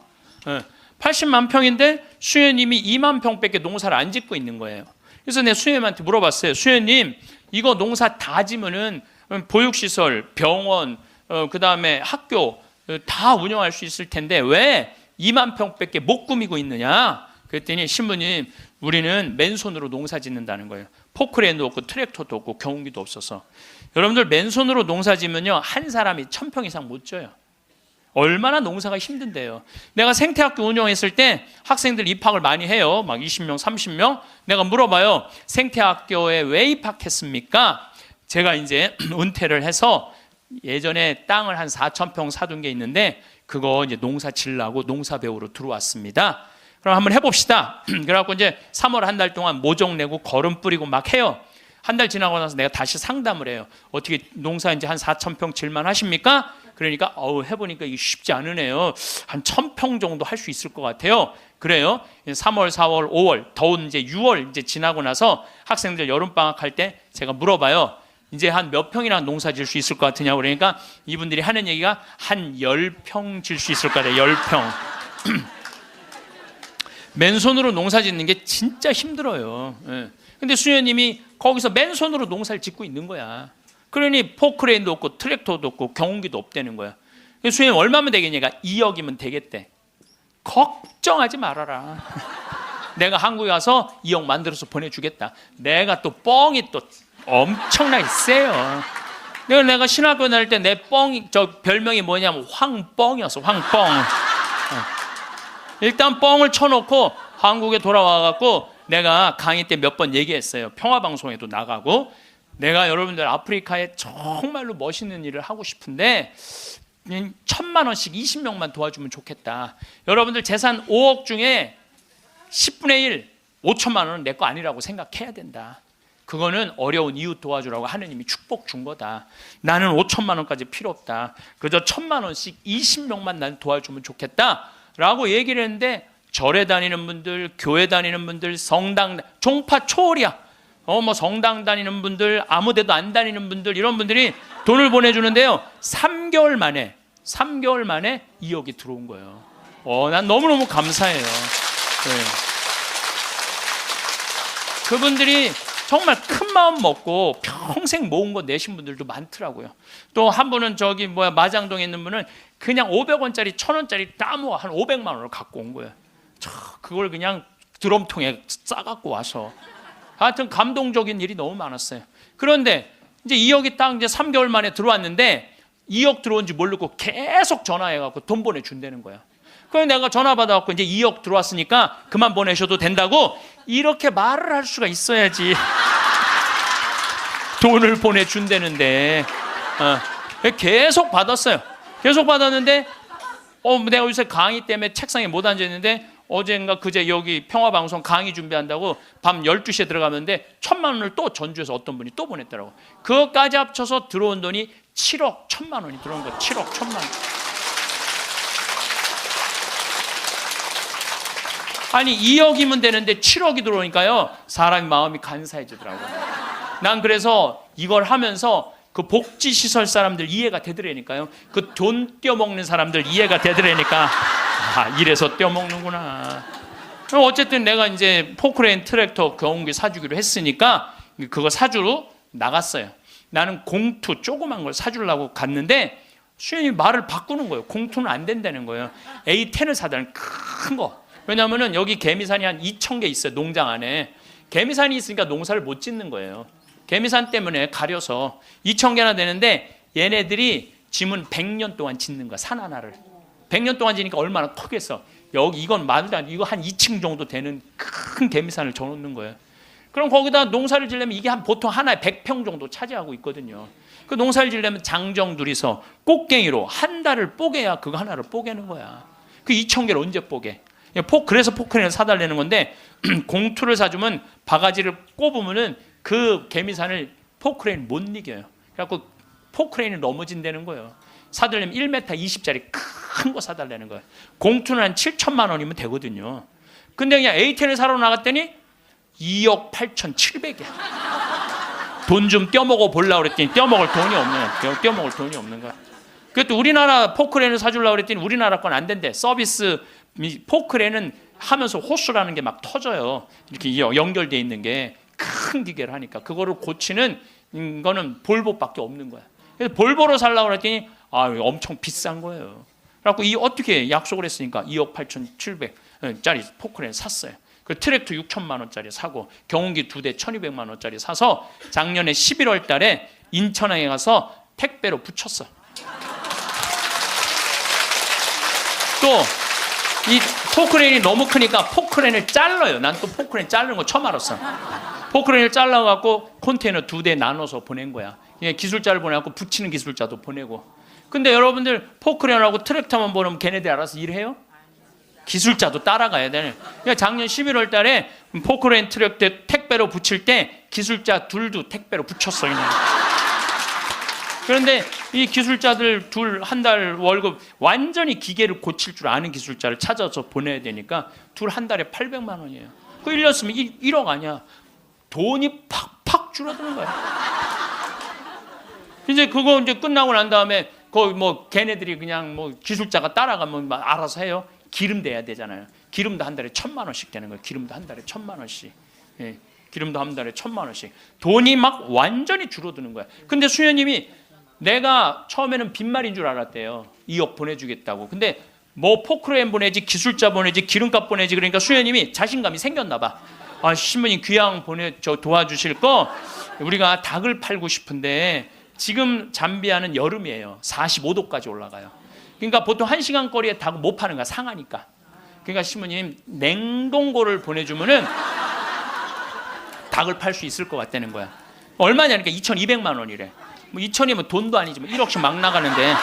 Speaker 1: 80만 평인데 수녀님이 2만 평밖에 농사를 안 짓고 있는 거예요. 그래서 내가 수녀님한테 물어봤어요. 수녀님, 이거 농사 다 지면은 보육시설, 병원, 그 다음에 학교 다 운영할 수 있을 텐데 왜 2만 평밖에 못 꾸미고 있느냐? 그랬더니 신부님, 우리는 맨손으로 농사 짓는다는 거예요. 포크레인도 없고 트랙터도 없고 경운기도 없어서. 여러분들 맨손으로 농사 지면요 한 사람이 1000평 이상 못 져요. 얼마나 농사가 힘든데요. 내가 생태학교 운영했을 때 학생들 입학을 많이 해요. 막 20명, 30명. 내가 물어봐요. 생태학교에 왜 입학했습니까? 제가 이제 은퇴를 해서 예전에 땅을 한 4,000평 사둔 게 있는데 그거 이제 농사 지려고 농사 배우러 들어왔습니다. 그럼 한번 해봅시다. 그래갖고 이제 3월 한 달 동안 모종 내고 거름 뿌리고 막 해요. 한 달 지나고 나서 내가 다시 상담을 해요. 어떻게 농사 이제 한 4,000평 질만 하십니까? 그러니까 해보니까 이게 쉽지 않으네요. 한 1,000평 정도 할 수 있을 것 같아요. 그래요. 3월, 4월, 5월, 더운 이제 6월 이제 지나고 나서 학생들 여름방학 할 때 제가 물어봐요. 이제 한 몇 평이나 농사 질 수 있을 것 같으냐고. 그러니까 이분들이 하는 얘기가 한 10평 질 수 있을 것 같아요. 10평. 맨손으로 농사 짓는 게 진짜 힘들어요. 근데 수녀님이 거기서 맨손으로 농사를 짓고 있는 거야. 그러니 포크레인도 없고 트랙터도 없고 경운기도 없다는 거야. 수녀님 얼마면 되겠냐가 2억이면 되겠대. 걱정하지 말아라. 내가 한국에 가서 2억 만들어서 보내주겠다. 내가 또 뻥이 또 엄청나게 세요. 내가 신학교 다닐 때 내 저 별명이 뭐냐면 황뻥이었어. 황뻥. 일단 뻥을 쳐놓고 한국에 돌아와갖고 내가 강의 때 몇 번 얘기했어요. 평화방송에도 나가고 내가 여러분들 아프리카에 정말로 멋있는 일을 하고 싶은데 1,000만 원씩 20명만 도와주면 좋겠다. 여러분들 재산 5억 중에 10분의 1, 5천만 원은 내 거 아니라고 생각해야 된다. 그거는 어려운 이웃 도와주라고 하느님이 축복 준 거다. 나는 5천만 원까지 필요 없다. 그저 1,000만 원씩 20명만 난 도와주면 좋겠다 라고 얘기를 했는데 절에 다니는 분들, 교회 다니는 분들, 성당, 종파 초월이야. 뭐 성당 다니는 분들, 아무 데도 안 다니는 분들, 이런 분들이 돈을 보내주는데요 3개월 만에 2억이 들어온 거예요. 난 너무너무 감사해요. 네. 그분들이 정말 큰 마음 먹고 평생 모은 거 내신 분들도 많더라고요. 또 한 분은 마장동에 있는 분은 그냥 500원짜리 1,000원짜리 다 모아 한 500만 원을 갖고 온 거예요. 그걸 그냥 드럼통에 싸갖고 와서. 하여튼 감동적인 일이 너무 많았어요. 그런데 이제 2억이 딱 이제 3개월 만에 들어왔는데 2억 들어온지 모르고 계속 전화해갖고 돈 보내준다는 거야. 그래서 내가 전화 받아갖고 이제 2억 들어왔으니까 그만 보내셔도 된다고 이렇게 말을 할 수가 있어야지. 돈을 보내준다는데 계속 받았어요. 계속 받았는데 내가 요새 강의 때문에 책상에 못 앉아있는데 어젠가 그제 여기 평화방송 강의 준비한다고 밤 12시에 들어가는데 1,000만 원을 또 전주에서 어떤 분이 또 보냈더라고. 그것까지 합쳐서 들어온 돈이 7억 1,000만 원이 들어온 거야. 7억 1,000만 원. 아니 2억이면 되는데 7억이 들어오니까요 사람이 마음이 간사해지더라고요. 난 그래서 이걸 하면서 그 복지시설 사람들 이해가 되더라니까요. 그 돈 떼어먹는 사람들 이해가 되더라니까. 이래서 떼어먹는구나. 어쨌든 내가 이제 포크레인 트랙터 경운기 사주기로 했으니까 그거 사주러 나갔어요. 나는 공투 조그만 걸 사주려고 갔는데 수현이 말을 바꾸는 거예요. 공투는 안 된다는 거예요. A10을 사달라는 큰 거. 왜냐하면 여기 개미산이 한 2,000개 있어요. 농장 안에. 개미산이 있으니까 농사를 못 짓는 거예요. 개미산 때문에 가려서 2,000개나 되는데 얘네들이 짐은 100년 동안 짓는 거야. 산 하나를. 100년 동안 지니까 얼마나 크겠어. 여기 이건 말도 안 돼. 이거 한 2층 정도 되는 큰 개미산을 져놓는 거예요. 그럼 거기다 농사를 지려면 이게 보통 하나에 100평 정도 차지하고 있거든요. 그 농사를 지려면 장정 둘이서 꽃갱이로 한 달을 뽀개야 그거 하나를 뽀개는 거야. 그 2,000개를 언제 뽀개? 그래서 포크레인을 사달라는 건데 공투를 사주면 바가지를 꼽으면은 그 개미산을 포크레인 못 이겨요. 그래갖고 포크레인이 넘어진다는 거예요. 사달라면 1m 20짜리 큰 거 사달라는 거예요. 공투는 한 7천만 원이면 되거든요. 근데 그냥 A10을 사러 나갔더니 2억 8,700이야. 돈 좀 떼어먹어 보려고 그랬더니 떼어먹을 돈이 없는 거야. 그것도 우리나라 포크레인을 사주려고 그랬더니 우리나라 건 안 된대. 서비스 포크레인은 하면서 호수라는 게 막 터져요. 이렇게 연결돼 있는 게 큰 기계를 하니까 그거를 고치는 거는 볼보밖에 없는 거야. 그래서 볼보로 살려고 그랬더니 엄청 비싼 거예요. 그래갖고 어떻게 약속을 했으니까 2억 8,700짜리 포크레인 샀어요. 그 트랙터 6천만 원짜리 사고 경운기 2대 1,200만 원짜리 사서 작년에 11월 달에 인천항에 가서 택배로 붙였어. 또 이 포크레인이 너무 크니까 포크레인을 잘라요. 난 또 포크레인 자르는 거 처음 알았어. 포크레인을 잘라갖고 컨테이너 2대 나눠서 보낸 거야. 기술자를 보내갖고 붙이는 기술자도 보내고. 근데 여러분들 포크레인하고 트랙터만 보내면 걔네들이 알아서 일해요? 기술자도 따라가야 되네. 작년 11월 달에 포크레인 트랙터 택배로 붙일 때 기술자 둘도 택배로 붙였어. 그냥. 그런데 이 기술자들 둘 한 달 월급 완전히 기계를 고칠 줄 아는 기술자를 찾아서 보내야 되니까 둘 한 달에 800만 원이에요. 그 1년 쓰면 1억 아니야. 돈이 팍팍 줄어드는 거야. 이제 그거 이제 끝나고 난 다음에 거기 걔네들이 그냥 기술자가 따라가면 알아서 해요. 기름 대야 되잖아요. 기름도 한 달에 1,000만 원씩 되는 거예요. 기름도 한 달에 1,000만 원씩. 예, 기름도 한 달에 1,000만 원씩. 돈이 막 완전히 줄어드는 거야. 근데 수녀님이 내가 처음에는 빈말인 줄 알았대요. 2억 보내주겠다고. 근데 포크레인 보내지, 기술자 보내지, 기름값 보내지. 그러니까 수녀님이 자신감이 생겼나 봐. 신부님 귀양 도와주실 거 우리가 닭을 팔고 싶은데 지금 잠비아는 여름이에요. 45도까지 올라가요. 그러니까 보통 1시간 거리에 닭을 못 파는 거야. 상하니까. 그러니까 신부님 냉동고를 보내주면은 닭을 팔 수 있을 것 같다는 거야. 얼마냐니까 2,200만 원이래. 2,000이면 돈도 아니지 1억씩 막 나가는데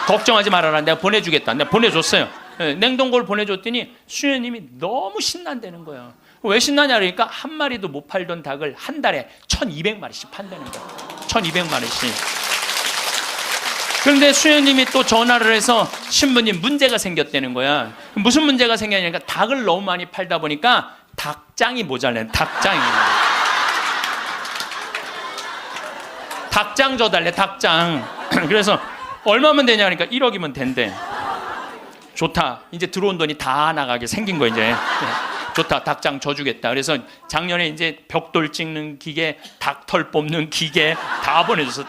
Speaker 1: 걱정하지 말아라. 내가 보내주겠다. 내가 보내줬어요. 냉동고를 보내줬더니 수녀님이 너무 신난다는 거예요. 왜 신나냐 그러니까 한 마리도 못 팔던 닭을 한 달에 1,200마리씩 판다는 거예요. 1,200마리씩. 그런데 수녀님이 또 전화를 해서 신부님 문제가 생겼다는 거야. 무슨 문제가 생겼냐니까 닭을 너무 많이 팔다 보니까 닭장이 모자라는 닭장이. 닭장 줘달래. 닭장. 그래서 얼마면 되냐 그러니까 1억이면 된대. 좋다. 이제 들어온 돈이 다 나가게 생긴 거 이제. 좋다. 닭장 줘주겠다. 그래서 작년에 이제 벽돌 찍는 기계, 닭털 뽑는 기계 다 보내줘서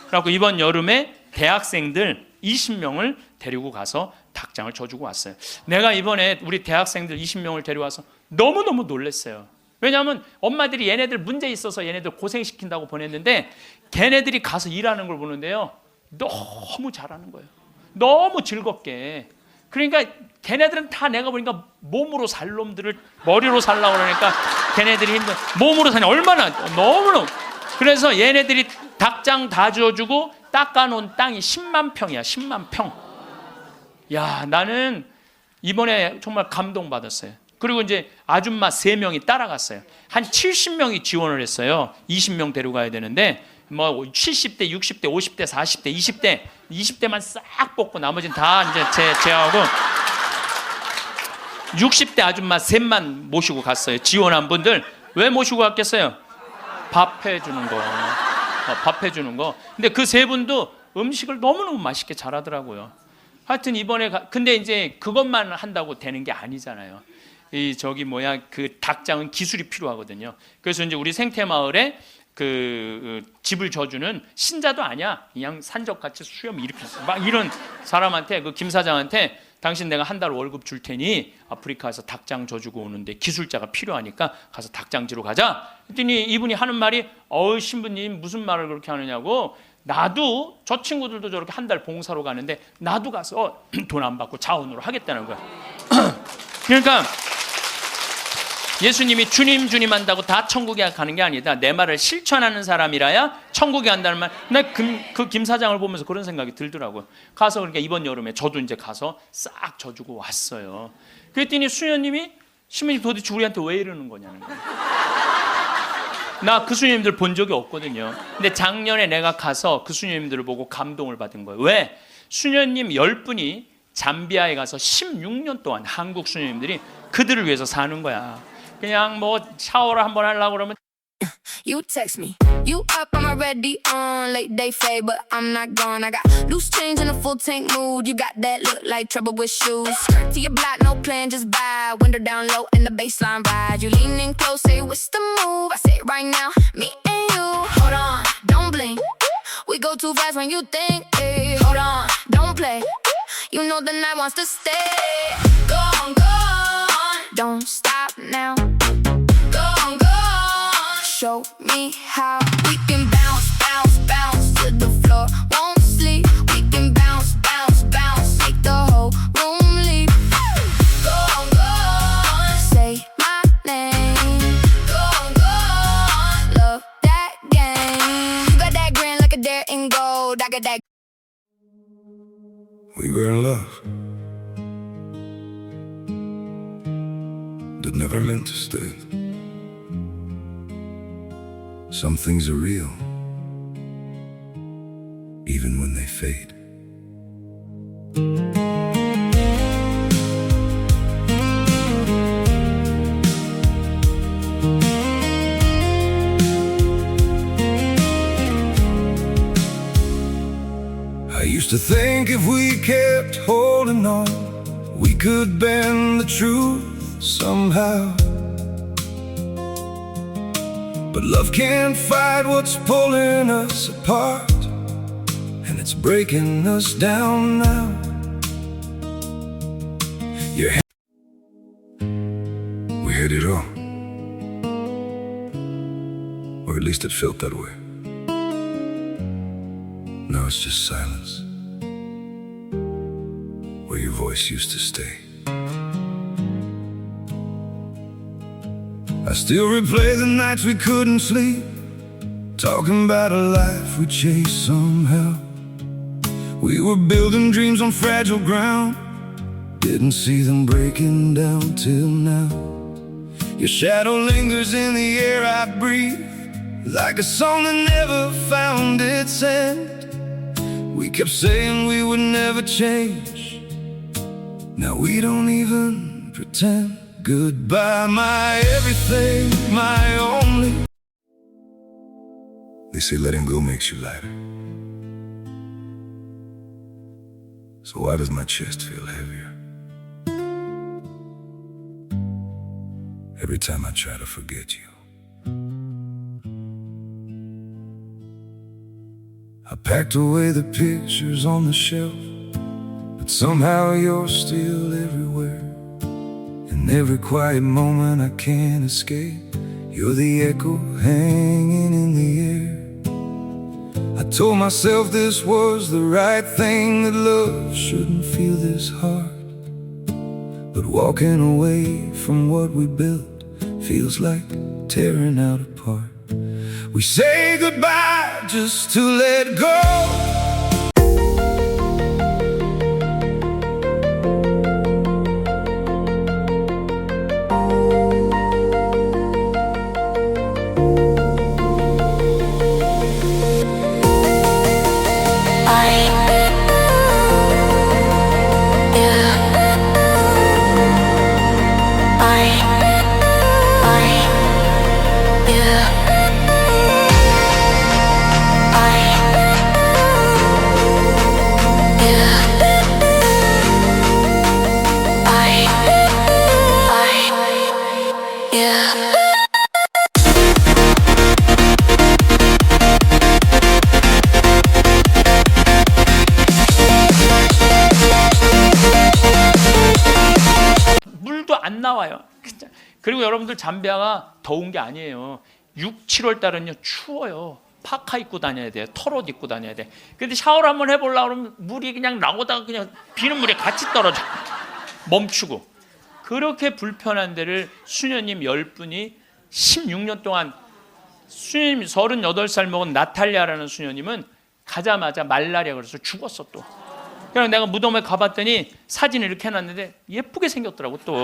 Speaker 1: 그래갖고 이번 여름에 대학생들 20명을 데리고 가서 닭장을 줘주고 왔어요. 내가 이번에 우리 대학생들 20명을 데려와서 너무너무 놀랐어요. 왜냐하면 엄마들이 얘네들 문제 있어서 얘네들 고생시킨다고 보냈는데 걔네들이 가서 일하는 걸 보는데요. 너무 잘하는 거예요. 너무 즐겁게. 그러니까 걔네들은 다 내가 보니까 몸으로 살 놈들을 머리로 살라고 그러니까 걔네들이 몸으로 사냐 얼마나 너무너무. 그래서 얘네들이 닭장 다 줘주고 닦아놓은 땅이 10만 평이야. 10만 평. 야, 나는 이번에 정말 감동받았어요. 그리고 이제 아줌마 3명이 따라갔어요. 한 70명이 지원을 했어요. 20명 데려가야 되는데 뭐 70대, 60대, 50대, 40대, 20대만 싹 뽑고 나머지는 다 이제 제하고 60대 아줌마 셋만 모시고 갔어요. 지원한 분들. 왜 모시고 갔겠어요? 밥 해주는 거. 밥 해주는 거. 근데 그 3분도 음식을 너무너무 맛있게 잘하더라고요. 하여튼 이번에 근데 이제 그것만 한다고 되는 게 아니잖아요. 그 닭장은 기술이 필요하거든요. 그래서 이제 우리 생태마을에 그 집을 져주는 신자도 아니야. 그냥 산적같이 수염 이렇게 막 이런 사람한테, 그 김 사장한테 당신 내가 한 달 월급 줄 테니 아프리카에서 닭장 져주고 오는데 기술자가 필요하니까 가서 닭장지로 가자. 그랬더니 이분이 하는 말이 신부님 무슨 말을 그렇게 하느냐고. 나도 저 친구들도 저렇게 한 달 봉사로 가는데 나도 가서 돈 안 받고 자원으로 하겠다는 거야. 그러니까 예수님이 주님 주님 한다고 다 천국에 가는 게 아니다. 내 말을 실천하는 사람이라야 천국에 간다는 말. 나 그 김 사장을 보면서 그런 생각이 들더라고요. 가서 그러니까 이번 여름에 저도 이제 가서 싹 져주고 왔어요. 그랬더니 수녀님이 신부님 도대체 우리한테 왜 이러는 거냐는 거예요. 나 그 수녀님들 본 적이 없거든요. 근데 작년에 내가 가서 그 수녀님들을 보고 감동을 받은 거예요. 왜? 수녀님 10분이 잠비아에 가서 16년 동안 한국 수녀님들이 그들을 위해서 사는 거야. 그냥 뭐 샤워를 한번 하려고 그러면
Speaker 2: You text me, you up, I'm already on late day fade, but I'm not gone. I got loose change in a full tank mood. You got that look like trouble with shoes. Skirt to your block, no plan, just buy. Window down low and the baseline ride. You leaning close, say what's the move? I say it right now, me and you. Hold on, don't blink. We go too fast when you think. Hey, hold on, don't play. You know the night wants to stay. Go on, don't stop now. Go on, show me how we can bounce, bounce, bounce to the floor. Won't sleep. We can bounce, bounce, bounce, make the whole room leap. Go on, say my name. Go on, love that game. You got that grin like a dare in gold. I got that.
Speaker 3: We were in love that never meant to stay. Some things are real, even when they fade. I used to think if we kept holding on, we could bend the truth somehow. But love can't fight what's pulling us apart, and it's breaking us down now. We had it all, or at least it felt that way. Now it's just silence, where your voice used to stay. I still replay the nights we couldn't sleep, talking about a life we chased somehow. We were building dreams on fragile ground, didn't see them breaking down till now. Your shadow lingers in the air I breathe, like a song that never found its end. We kept saying we would never change, now we don't even pretend. Goodbye, my everything, my only. They say letting go makes you lighter. So why does my chest feel heavier every time I try to forget you? I packed away the pictures on the shelf, but somehow you're still everywhere. In every quiet moment I can't escape, you're the echo hanging in the air. I told myself this was the right thing, that love shouldn't feel this hard. But walking away from what we built feels like tearing out apart. We say goodbye just to let go.
Speaker 1: 나와요. 그리고 여러분들 잠비아가 더운 게 아니에요. 6, 7월 달은요 추워요. 파카 입고 다녀야 돼요. 털옷 입고 다녀야 돼. 근데 샤워를 한번 해보려고 그러면 물이 그냥 나오다가 그냥 비는 물에 같이 떨어져. 멈추고. 그렇게 불편한 데를 수녀님 10분이 16년 동안, 수녀님 38살 먹은 나탈리아라는 수녀님은 가자마자 말라리아 그래서 죽었어 또. 그래서 내가 무덤에 가봤더니 사진을 이렇게 해놨는데 예쁘게 생겼더라고 또.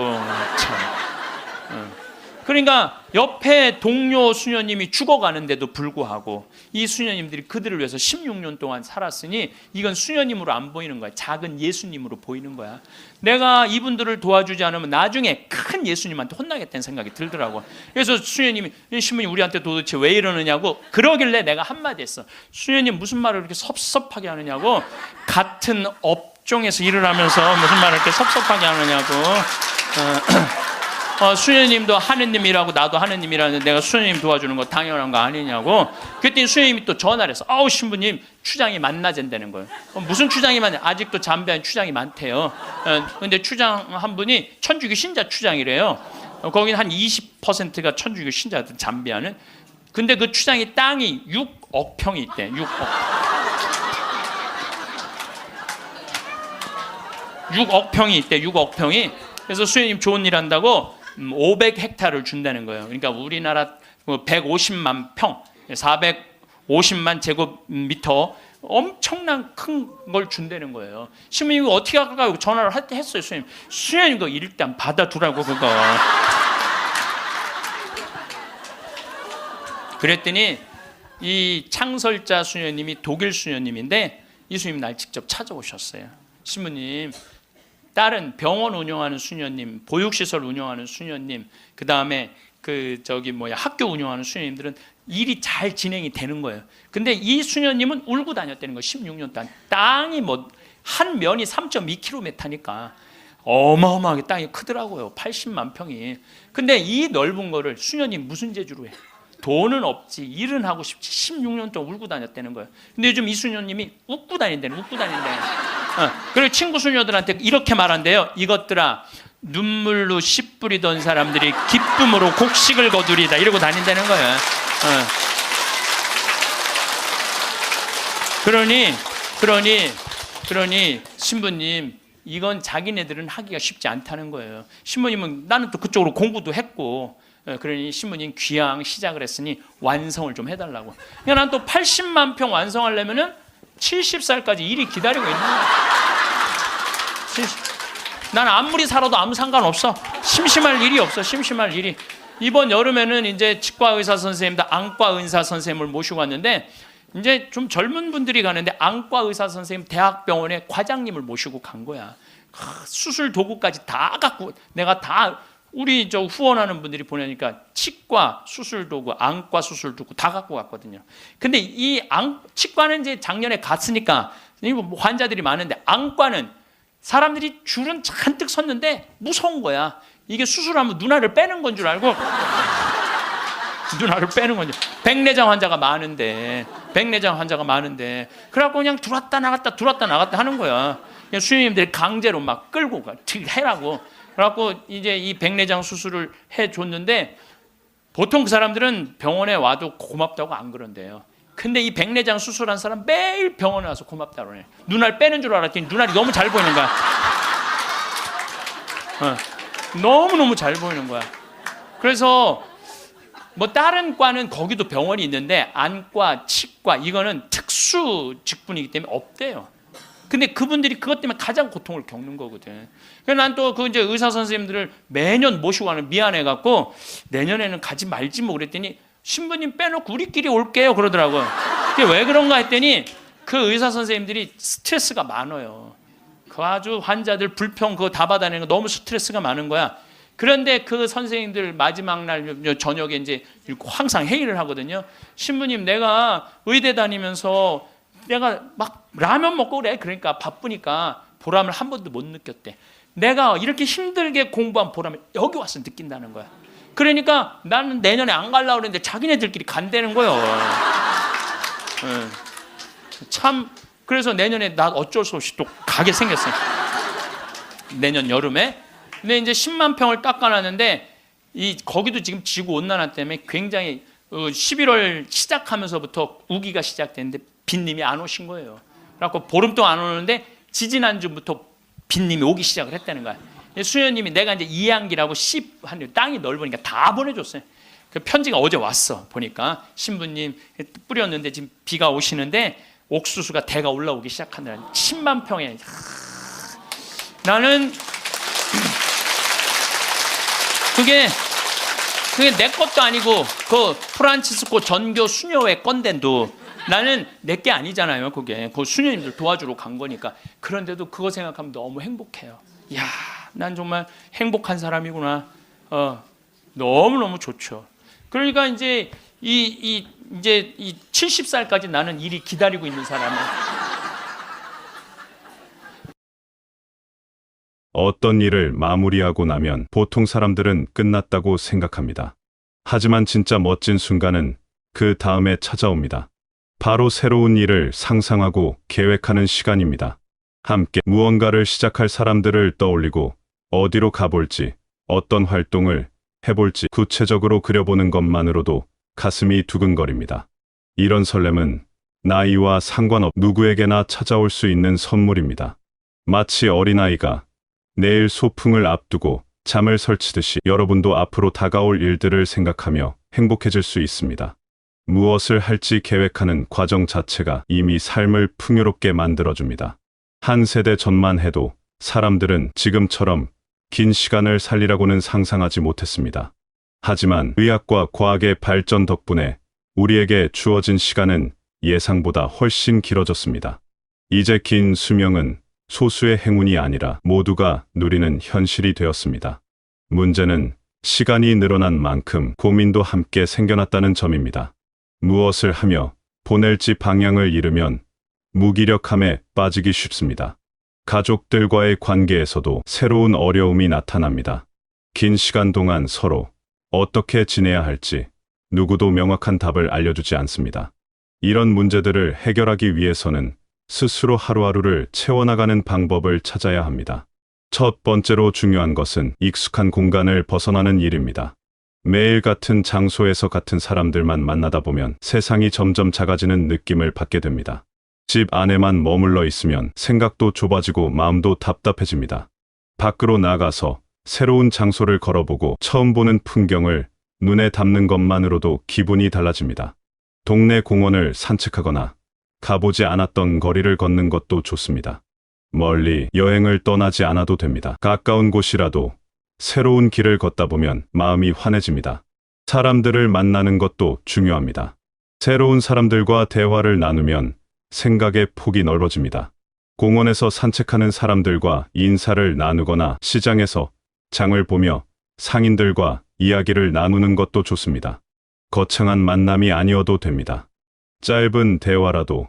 Speaker 1: 참. 그러니까 옆에 동료 수녀님이 죽어가는데도 불구하고 이 수녀님들이 그들을 위해서 16년 동안 살았으니 이건 수녀님으로 안 보이는 거야. 작은 예수님으로 보이는 거야. 내가 이분들을 도와주지 않으면 나중에 큰 예수님한테 혼나겠다는 생각이 들더라고. 그래서 수녀님이, 신부님 우리한테 도대체 왜 이러느냐고 그러길래 내가 한마디 했어. 수녀님 무슨 말을 그렇게 섭섭하게 하느냐고. 같은 업종에서 일을 하면서 무슨 말을 이렇게 섭섭하게 하느냐고. 수녀님도 하느님이라고 나도 하느님이라는데 내가 수녀님 도와주는 거 당연한 거 아니냐고. 그랬더니 수녀님이 또 전화를 해서 아우 신부님 추장이 만나잔다는 거예요. 무슨 추장이 많냐. 아직도 잠비아는 추장이 많대요. 근데 추장 한 분이 천주교 신자 추장이래요. 거기는 한 20%가 천주교 신자들 잠비아는. 근데 그 추장이 땅이 6억 평이 있대. 6억 평이 있대. 6억 평이. 그래서 수녀님 좋은 일 한다고 500헥타를 준다는 거예요. 그러니까 우리나라 150만 평, 450만 제곱미터 엄청난 큰 걸 준다는 거예요. 신부님 어떻게 할까요? 전화를 했어요. 수녀님 그거 일단 받아두라고 그거. 그랬더니 이 창설자 수녀님이 독일 수녀님인데 이 수녀님 날 직접 찾아오셨어요. 신부님 다른 병원 운영하는 수녀님, 보육시설 운영하는 수녀님, 그 다음에 학교 운영하는 수녀님들은 일이 잘 진행이 되는 거예요. 근데 이 수녀님은 울고 다녔다는 거예요. 16년 동안. 땅이 한 면이 3.2km니까 어마어마하게 땅이 크더라고요. 80만 평이. 근데 이 넓은 거를 수녀님 무슨 재주로 해? 돈은 없지, 일은 하고 싶지. 16년 동안 울고 다녔다는 거예요. 근데 요즘 이 수녀님이 웃고 다닌다는. 그리고 친구 수녀들한테 이렇게 말한대요. 이것들아, 눈물로 씨 뿌리던 사람들이 기쁨으로 곡식을 거두리다. 이러고 다닌다는 거예요. 그러니 신부님 이건 자기네들은 하기가 쉽지 않다는 거예요. 신부님은 나는 또 그쪽으로 공부도 했고, 그러니 신부님 귀향 시작을 했으니 완성을 좀 해달라고. 그러니까 난 또 80만 평 완성하려면은 70살까지 일이 기다리고 있는 거야. 난 아무리 살아도 아무 상관없어. 심심할 일이 없어. 심심할 일이. 이번 여름에는 이제 치과 의사 선생님들, 안과 의사 선생님을 모시고 왔는데 이제 좀 젊은 분들이 가는데 안과 의사 선생님 대학병원에 과장님을 모시고 간 거야. 수술 도구까지 다 갖고 내가 다 우리 후원하는 분들이 보내니까 치과 수술 도구, 안과 수술 도구 다 갖고 갔거든요. 근데 이 치과는 이제 작년에 갔으니까 환자들이 많은데 안과는 사람들이 줄은 잔뜩 섰는데 무서운 거야. 이게 수술하면 눈알을 빼는 건 줄 알고 눈알을 빼는 건지. 백내장 환자가 많은데 그래갖고 그냥 들어왔다 나갔다 하는 거야. 그냥 수녀님들이 강제로 막 끌고 가 해라고. 그래갖고 이제 이 백내장 수술을 해줬는데 보통 그 사람들은 병원에 와도 고맙다고 안 그런대요. 근데 이 백내장 수술한 사람 매일 병원에 와서 고맙다고 그래. 눈알 빼는 줄 알았더니 눈알이 너무 잘 보이는 거야. 너무너무 잘 보이는 거야. 그래서 다른 과는 거기도 병원이 있는데 안과, 치과 이거는 특수 직분이기 때문에 없대요. 근데 그분들이 그것 때문에 가장 고통을 겪는 거거든. 그래서 난 또 그 이제 의사 선생님들을 매년 모시고 가는 미안해갖고 내년에는 가지 말지 뭐 그랬더니 신부님 빼놓고 우리끼리 올게요 그러더라고요. 그게 왜 그런가 했더니 그 의사 선생님들이 스트레스가 많아요. 그 아주 환자들 불평 그거 다 받아내는 거 너무 스트레스가 많은 거야. 그런데 그 선생님들 마지막 날 저녁에 이제 항상 회의를 하거든요. 신부님 내가 의대 다니면서 내가 막 라면 먹고 그래. 그러니까 바쁘니까 보람을 한 번도 못 느꼈대. 내가 이렇게 힘들게 공부한 보람을 여기 와서 느낀다는 거야. 그러니까 나는 내년에 안 가려고 그랬는데 자기네들끼리 간다는 거예요. 참 그래서 내년에 나 어쩔 수 없이 또 가게 생겼어요. 내년 여름에. 근데 이제 10만 평을 깎아놨는데 거기도 지금 지구 온난화 때문에 굉장히 11월 시작하면서부터 우기가 시작됐는데 빈님이 안 오신 거예요. 그래갖고 보름 동안 안 오는데 지지난주부터 빈님이 오기 시작을 했다는 거야. 수녀님이 내가 이제 이양기라고 한 땅이 넓으니까 다 보내줬어요. 그 편지가 어제 왔어. 보니까 신부님 뿌렸는데 지금 비가 오시는데 옥수수가 대가 올라오기 시작한다. 10만 평에. 나는 그게 내 것도 아니고 그 프란치스코 전교 수녀회 건데도 나는 내 게 아니잖아요. 그게 그 수녀님들 도와주러 간 거니까. 그런데도 그거 생각하면 너무 행복해요. 야, 난 정말 행복한 사람이구나. 너무너무 좋죠. 그러니까 이제 이제 70살까지 나는 일이 기다리고 있는 사람이야.
Speaker 4: 어떤 일을 마무리하고 나면 보통 사람들은 끝났다고 생각합니다. 하지만 진짜 멋진 순간은 그 다음에 찾아옵니다. 바로 새로운 일을 상상하고 계획하는 시간입니다. 함께 무언가를 시작할 사람들을 떠올리고 어디로 가볼지, 어떤 활동을 해볼지 구체적으로 그려보는 것만으로도 가슴이 두근거립니다. 이런 설렘은 나이와 상관없이 누구에게나 찾아올 수 있는 선물입니다. 마치 어린아이가 내일 소풍을 앞두고 잠을 설치듯이 여러분도 앞으로 다가올 일들을 생각하며 행복해질 수 있습니다. 무엇을 할지 계획하는 과정 자체가 이미 삶을 풍요롭게 만들어줍니다. 한 세대 전만 해도 사람들은 지금처럼 긴 시간을 살리라고는 상상하지 못했습니다. 하지만 의학과 과학의 발전 덕분에 우리에게 주어진 시간은 예상보다 훨씬 길어졌습니다. 이제 긴 수명은 소수의 행운이 아니라 모두가 누리는 현실이 되었습니다. 문제는 시간이 늘어난 만큼 고민도 함께 생겨났다는 점입니다. 무엇을 하며 보낼지 방향을 잃으면 무기력함에 빠지기 쉽습니다. 가족들과의 관계에서도 새로운 어려움이 나타납니다. 긴 시간 동안 서로 어떻게 지내야 할지 누구도 명확한 답을 알려주지 않습니다. 이런 문제들을 해결하기 위해서는 스스로 하루하루를 채워나가는 방법을 찾아야 합니다. 첫 번째로 중요한 것은 익숙한 공간을 벗어나는 일입니다. 매일 같은 장소에서 같은 사람들만 만나다 보면 세상이 점점 작아지는 느낌을 받게 됩니다. 집 안에만 머물러 있으면 생각도 좁아지고 마음도 답답해집니다. 밖으로 나가서 새로운 장소를 걸어보고 처음 보는 풍경을 눈에 담는 것만으로도 기분이 달라집니다. 동네 공원을 산책하거나 가보지 않았던 거리를 걷는 것도 좋습니다. 멀리 여행을 떠나지 않아도 됩니다. 가까운 곳이라도 새로운 길을 걷다 보면 마음이 환해집니다. 사람들을 만나는 것도 중요합니다. 새로운 사람들과 대화를 나누면 생각의 폭이 넓어집니다. 공원에서 산책하는 사람들과 인사를 나누거나 시장에서 장을 보며 상인들과 이야기를 나누는 것도 좋습니다. 거창한 만남이 아니어도 됩니다. 짧은 대화라도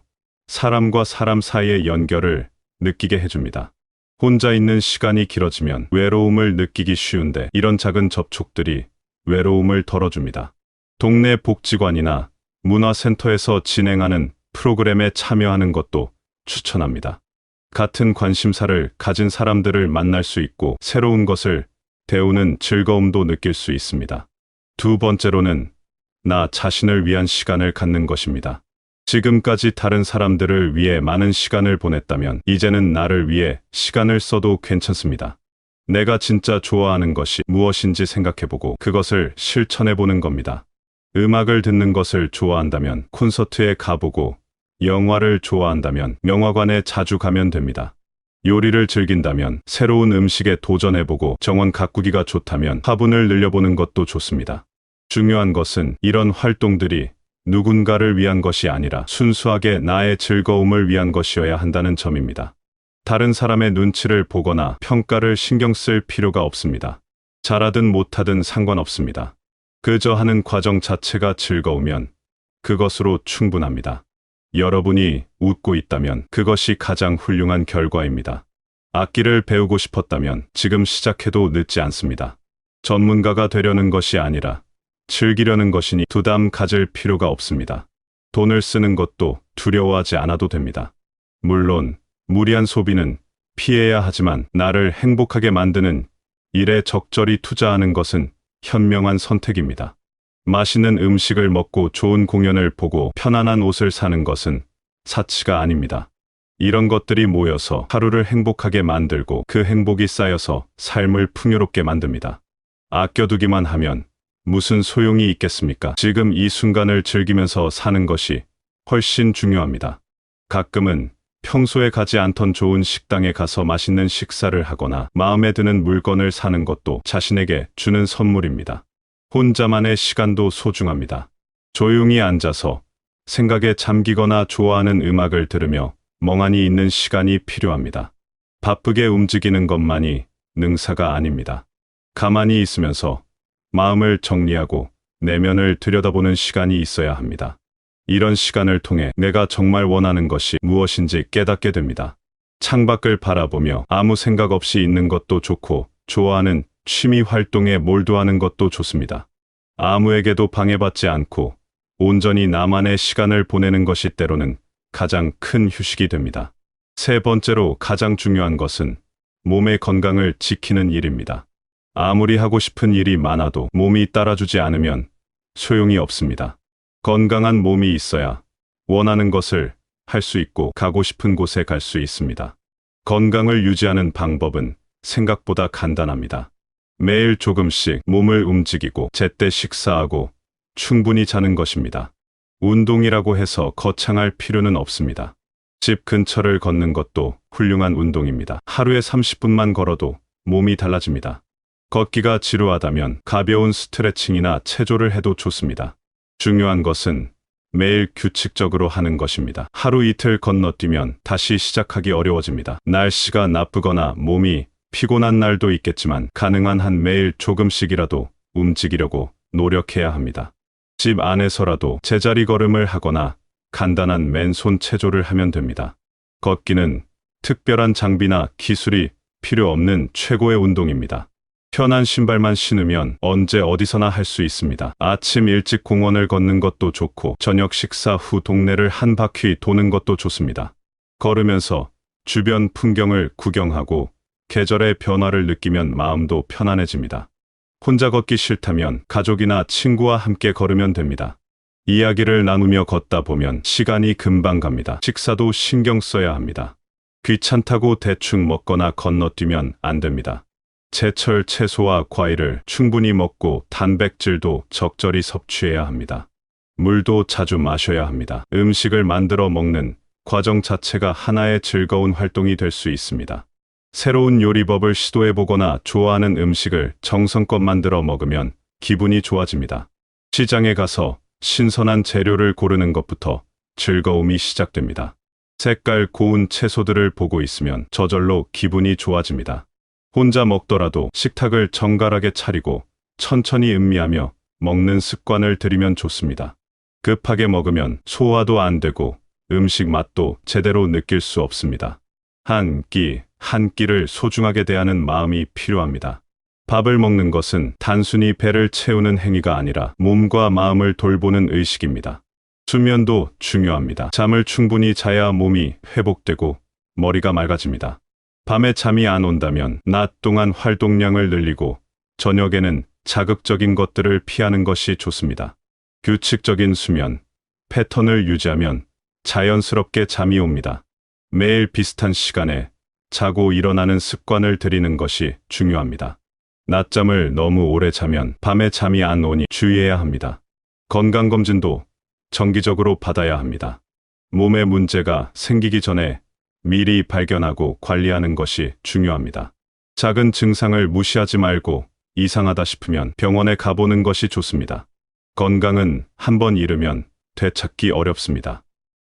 Speaker 4: 사람과 사람 사이의 연결을 느끼게 해줍니다. 혼자 있는 시간이 길어지면 외로움을 느끼기 쉬운데 이런 작은 접촉들이 외로움을 덜어줍니다. 동네 복지관이나 문화센터에서 진행하는 프로그램에 참여하는 것도 추천합니다. 같은 관심사를 가진 사람들을 만날 수 있고 새로운 것을 배우는 즐거움도 느낄 수 있습니다. 두 번째로는 나 자신을 위한 시간을 갖는 것입니다. 지금까지 다른 사람들을 위해 많은 시간을 보냈다면 이제는 나를 위해 시간을 써도 괜찮습니다. 내가 진짜 좋아하는 것이 무엇인지 생각해보고 그것을 실천해보는 겁니다. 음악을 듣는 것을 좋아한다면 콘서트에 가보고 영화를 좋아한다면 영화관에 자주 가면 됩니다. 요리를 즐긴다면 새로운 음식에 도전해보고 정원 가꾸기가 좋다면 화분을 늘려보는 것도 좋습니다. 중요한 것은 이런 활동들이 누군가를 위한 것이 아니라 순수하게 나의 즐거움을 위한 것이어야 한다는 점입니다. 다른 사람의 눈치를 보거나 평가를 신경 쓸 필요가 없습니다. 잘하든 못하든 상관없습니다. 그저 하는 과정 자체가 즐거우면 그것으로 충분합니다. 여러분이 웃고 있다면 그것이 가장 훌륭한 결과입니다. 악기를 배우고 싶었다면 지금 시작해도 늦지 않습니다. 전문가가 되려는 것이 아니라 즐기려는 것이니 부담 가질 필요가 없습니다. 돈을 쓰는 것도 두려워하지 않아도 됩니다. 물론 무리한 소비는 피해야 하지만 나를 행복하게 만드는 일에 적절히 투자하는 것은 현명한 선택입니다. 맛있는 음식을 먹고 좋은 공연을 보고 편안한 옷을 사는 것은 사치가 아닙니다. 이런 것들이 모여서 하루를 행복하게 만들고 그 행복이 쌓여서 삶을 풍요롭게 만듭니다. 아껴두기만 하면 무슨 소용이 있겠습니까? 지금 이 순간을 즐기면서 사는 것이 훨씬 중요합니다. 가끔은 평소에 가지 않던 좋은 식당에 가서 맛있는 식사를 하거나 마음에 드는 물건을 사는 것도 자신에게 주는 선물입니다. 혼자만의 시간도 소중합니다. 조용히 앉아서 생각에 잠기거나 좋아하는 음악을 들으며 멍하니 있는 시간이 필요합니다. 바쁘게 움직이는 것만이 능사가 아닙니다. 가만히 있으면서 마음을 정리하고 내면을 들여다보는 시간이 있어야 합니다. 이런 시간을 통해 내가 정말 원하는 것이 무엇인지 깨닫게 됩니다. 창밖을 바라보며 아무 생각 없이 있는 것도 좋고 좋아하는 취미 활동에 몰두하는 것도 좋습니다. 아무에게도 방해받지 않고 온전히 나만의 시간을 보내는 것이 때로는 가장 큰 휴식이 됩니다. 세 번째로 가장 중요한 것은 몸의 건강을 지키는 일입니다. 아무리 하고 싶은 일이 많아도 몸이 따라주지 않으면 소용이 없습니다. 건강한 몸이 있어야 원하는 것을 할 수 있고 가고 싶은 곳에 갈 수 있습니다. 건강을 유지하는 방법은 생각보다 간단합니다. 매일 조금씩 몸을 움직이고 제때 식사하고 충분히 자는 것입니다. 운동이라고 해서 거창할 필요는 없습니다. 집 근처를 걷는 것도 훌륭한 운동입니다. 하루에 30분만 걸어도 몸이 달라집니다. 걷기가 지루하다면 가벼운 스트레칭이나 체조를 해도 좋습니다. 중요한 것은 매일 규칙적으로 하는 것입니다. 하루 이틀 건너뛰면 다시 시작하기 어려워집니다. 날씨가 나쁘거나 몸이 피곤한 날도 있겠지만 가능한 한 매일 조금씩이라도 움직이려고 노력해야 합니다. 집 안에서라도 제자리 걸음을 하거나 간단한 맨손 체조를 하면 됩니다. 걷기는 특별한 장비나 기술이 필요 없는 최고의 운동입니다. 편한 신발만 신으면 언제 어디서나 할 수 있습니다. 아침 일찍 공원을 걷는 것도 좋고 저녁 식사 후 동네를 한 바퀴 도는 것도 좋습니다. 걸으면서 주변 풍경을 구경하고 계절의 변화를 느끼면 마음도 편안해집니다. 혼자 걷기 싫다면 가족이나 친구와 함께 걸으면 됩니다. 이야기를 나누며 걷다 보면 시간이 금방 갑니다. 식사도 신경 써야 합니다. 귀찮다고 대충 먹거나 건너뛰면 안 됩니다. 제철 채소와 과일을 충분히 먹고 단백질도 적절히 섭취해야 합니다. 물도 자주 마셔야 합니다. 음식을 만들어 먹는 과정 자체가 하나의 즐거운 활동이 될 수 있습니다. 새로운 요리법을 시도해보거나 좋아하는 음식을 정성껏 만들어 먹으면 기분이 좋아집니다. 시장에 가서 신선한 재료를 고르는 것부터 즐거움이 시작됩니다. 색깔 고운 채소들을 보고 있으면 저절로 기분이 좋아집니다. 혼자 먹더라도 식탁을 정갈하게 차리고 천천히 음미하며 먹는 습관을 들이면 좋습니다. 급하게 먹으면 소화도 안 되고 음식 맛도 제대로 느낄 수 없습니다. 한 끼 한 끼를 소중하게 대하는 마음이 필요합니다. 밥을 먹는 것은 단순히 배를 채우는 행위가 아니라 몸과 마음을 돌보는 의식입니다. 수면도 중요합니다. 잠을 충분히 자야 몸이 회복되고 머리가 맑아집니다. 밤에 잠이 안 온다면 낮 동안 활동량을 늘리고 저녁에는 자극적인 것들을 피하는 것이 좋습니다. 규칙적인 수면 패턴을 유지하면 자연스럽게 잠이 옵니다. 매일 비슷한 시간에 자고 일어나는 습관을 들이는 것이 중요합니다. 낮잠을 너무 오래 자면 밤에 잠이 안 오니 주의해야 합니다. 건강검진도 정기적으로 받아야 합니다. 몸에 문제가 생기기 전에 미리 발견하고 관리하는 것이 중요합니다. 작은 증상을 무시하지 말고 이상하다 싶으면 병원에 가보는 것이 좋습니다. 건강은 한번 잃으면 되찾기 어렵습니다.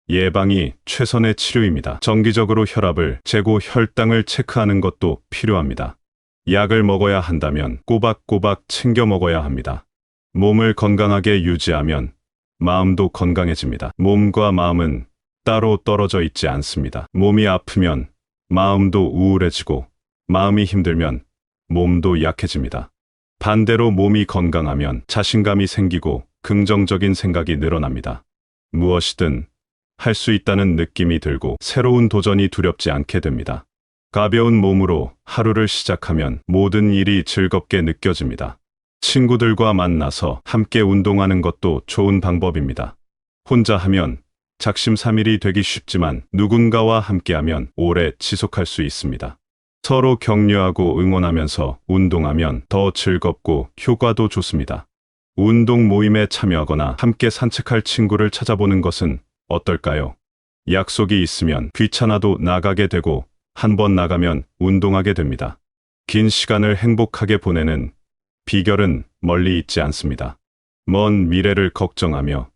Speaker 4: 예방이 최선의 치료입니다. 정기적으로 혈압을 재고 혈당을 체크하는 것도 필요합니다. 약을 먹어야 한다면 꼬박꼬박 챙겨 먹어야 합니다. 몸을 건강하게 유지하면 마음도 건강해집니다. 몸과 마음은 따로 떨어져 있지 않습니다. 몸이 아프면 마음도 우울해지고 마음이 힘들면 몸도 약해집니다. 반대로 몸이 건강하면 자신감이 생기고 긍정적인 생각이 늘어납니다. 무엇이든 할 수 있다는 느낌이 들고 새로운 도전이 두렵지 않게 됩니다. 가벼운 몸으로 하루를 시작하면 모든 일이 즐겁게 느껴집니다. 친구들과 만나서 함께 운동하는 것도 좋은 방법입니다. 혼자 하면 작심삼일이 되기 쉽지만 누군가와 함께하면 오래 지속할 수 있습니다. 서로 격려하고 응원하면서 운동하면 더 즐겁고 효과도 좋습니다. 운동 모임에 참여하거나 함께 산책할 친구를 찾아보는 것은 어떨까요? 약속이 있으면 귀찮아도 나가게 되고 한 번 나가면 운동하게 됩니다. 긴 시간을 행복하게 보내는 비결은 멀리 있지 않습니다. 먼 미래를 걱정하며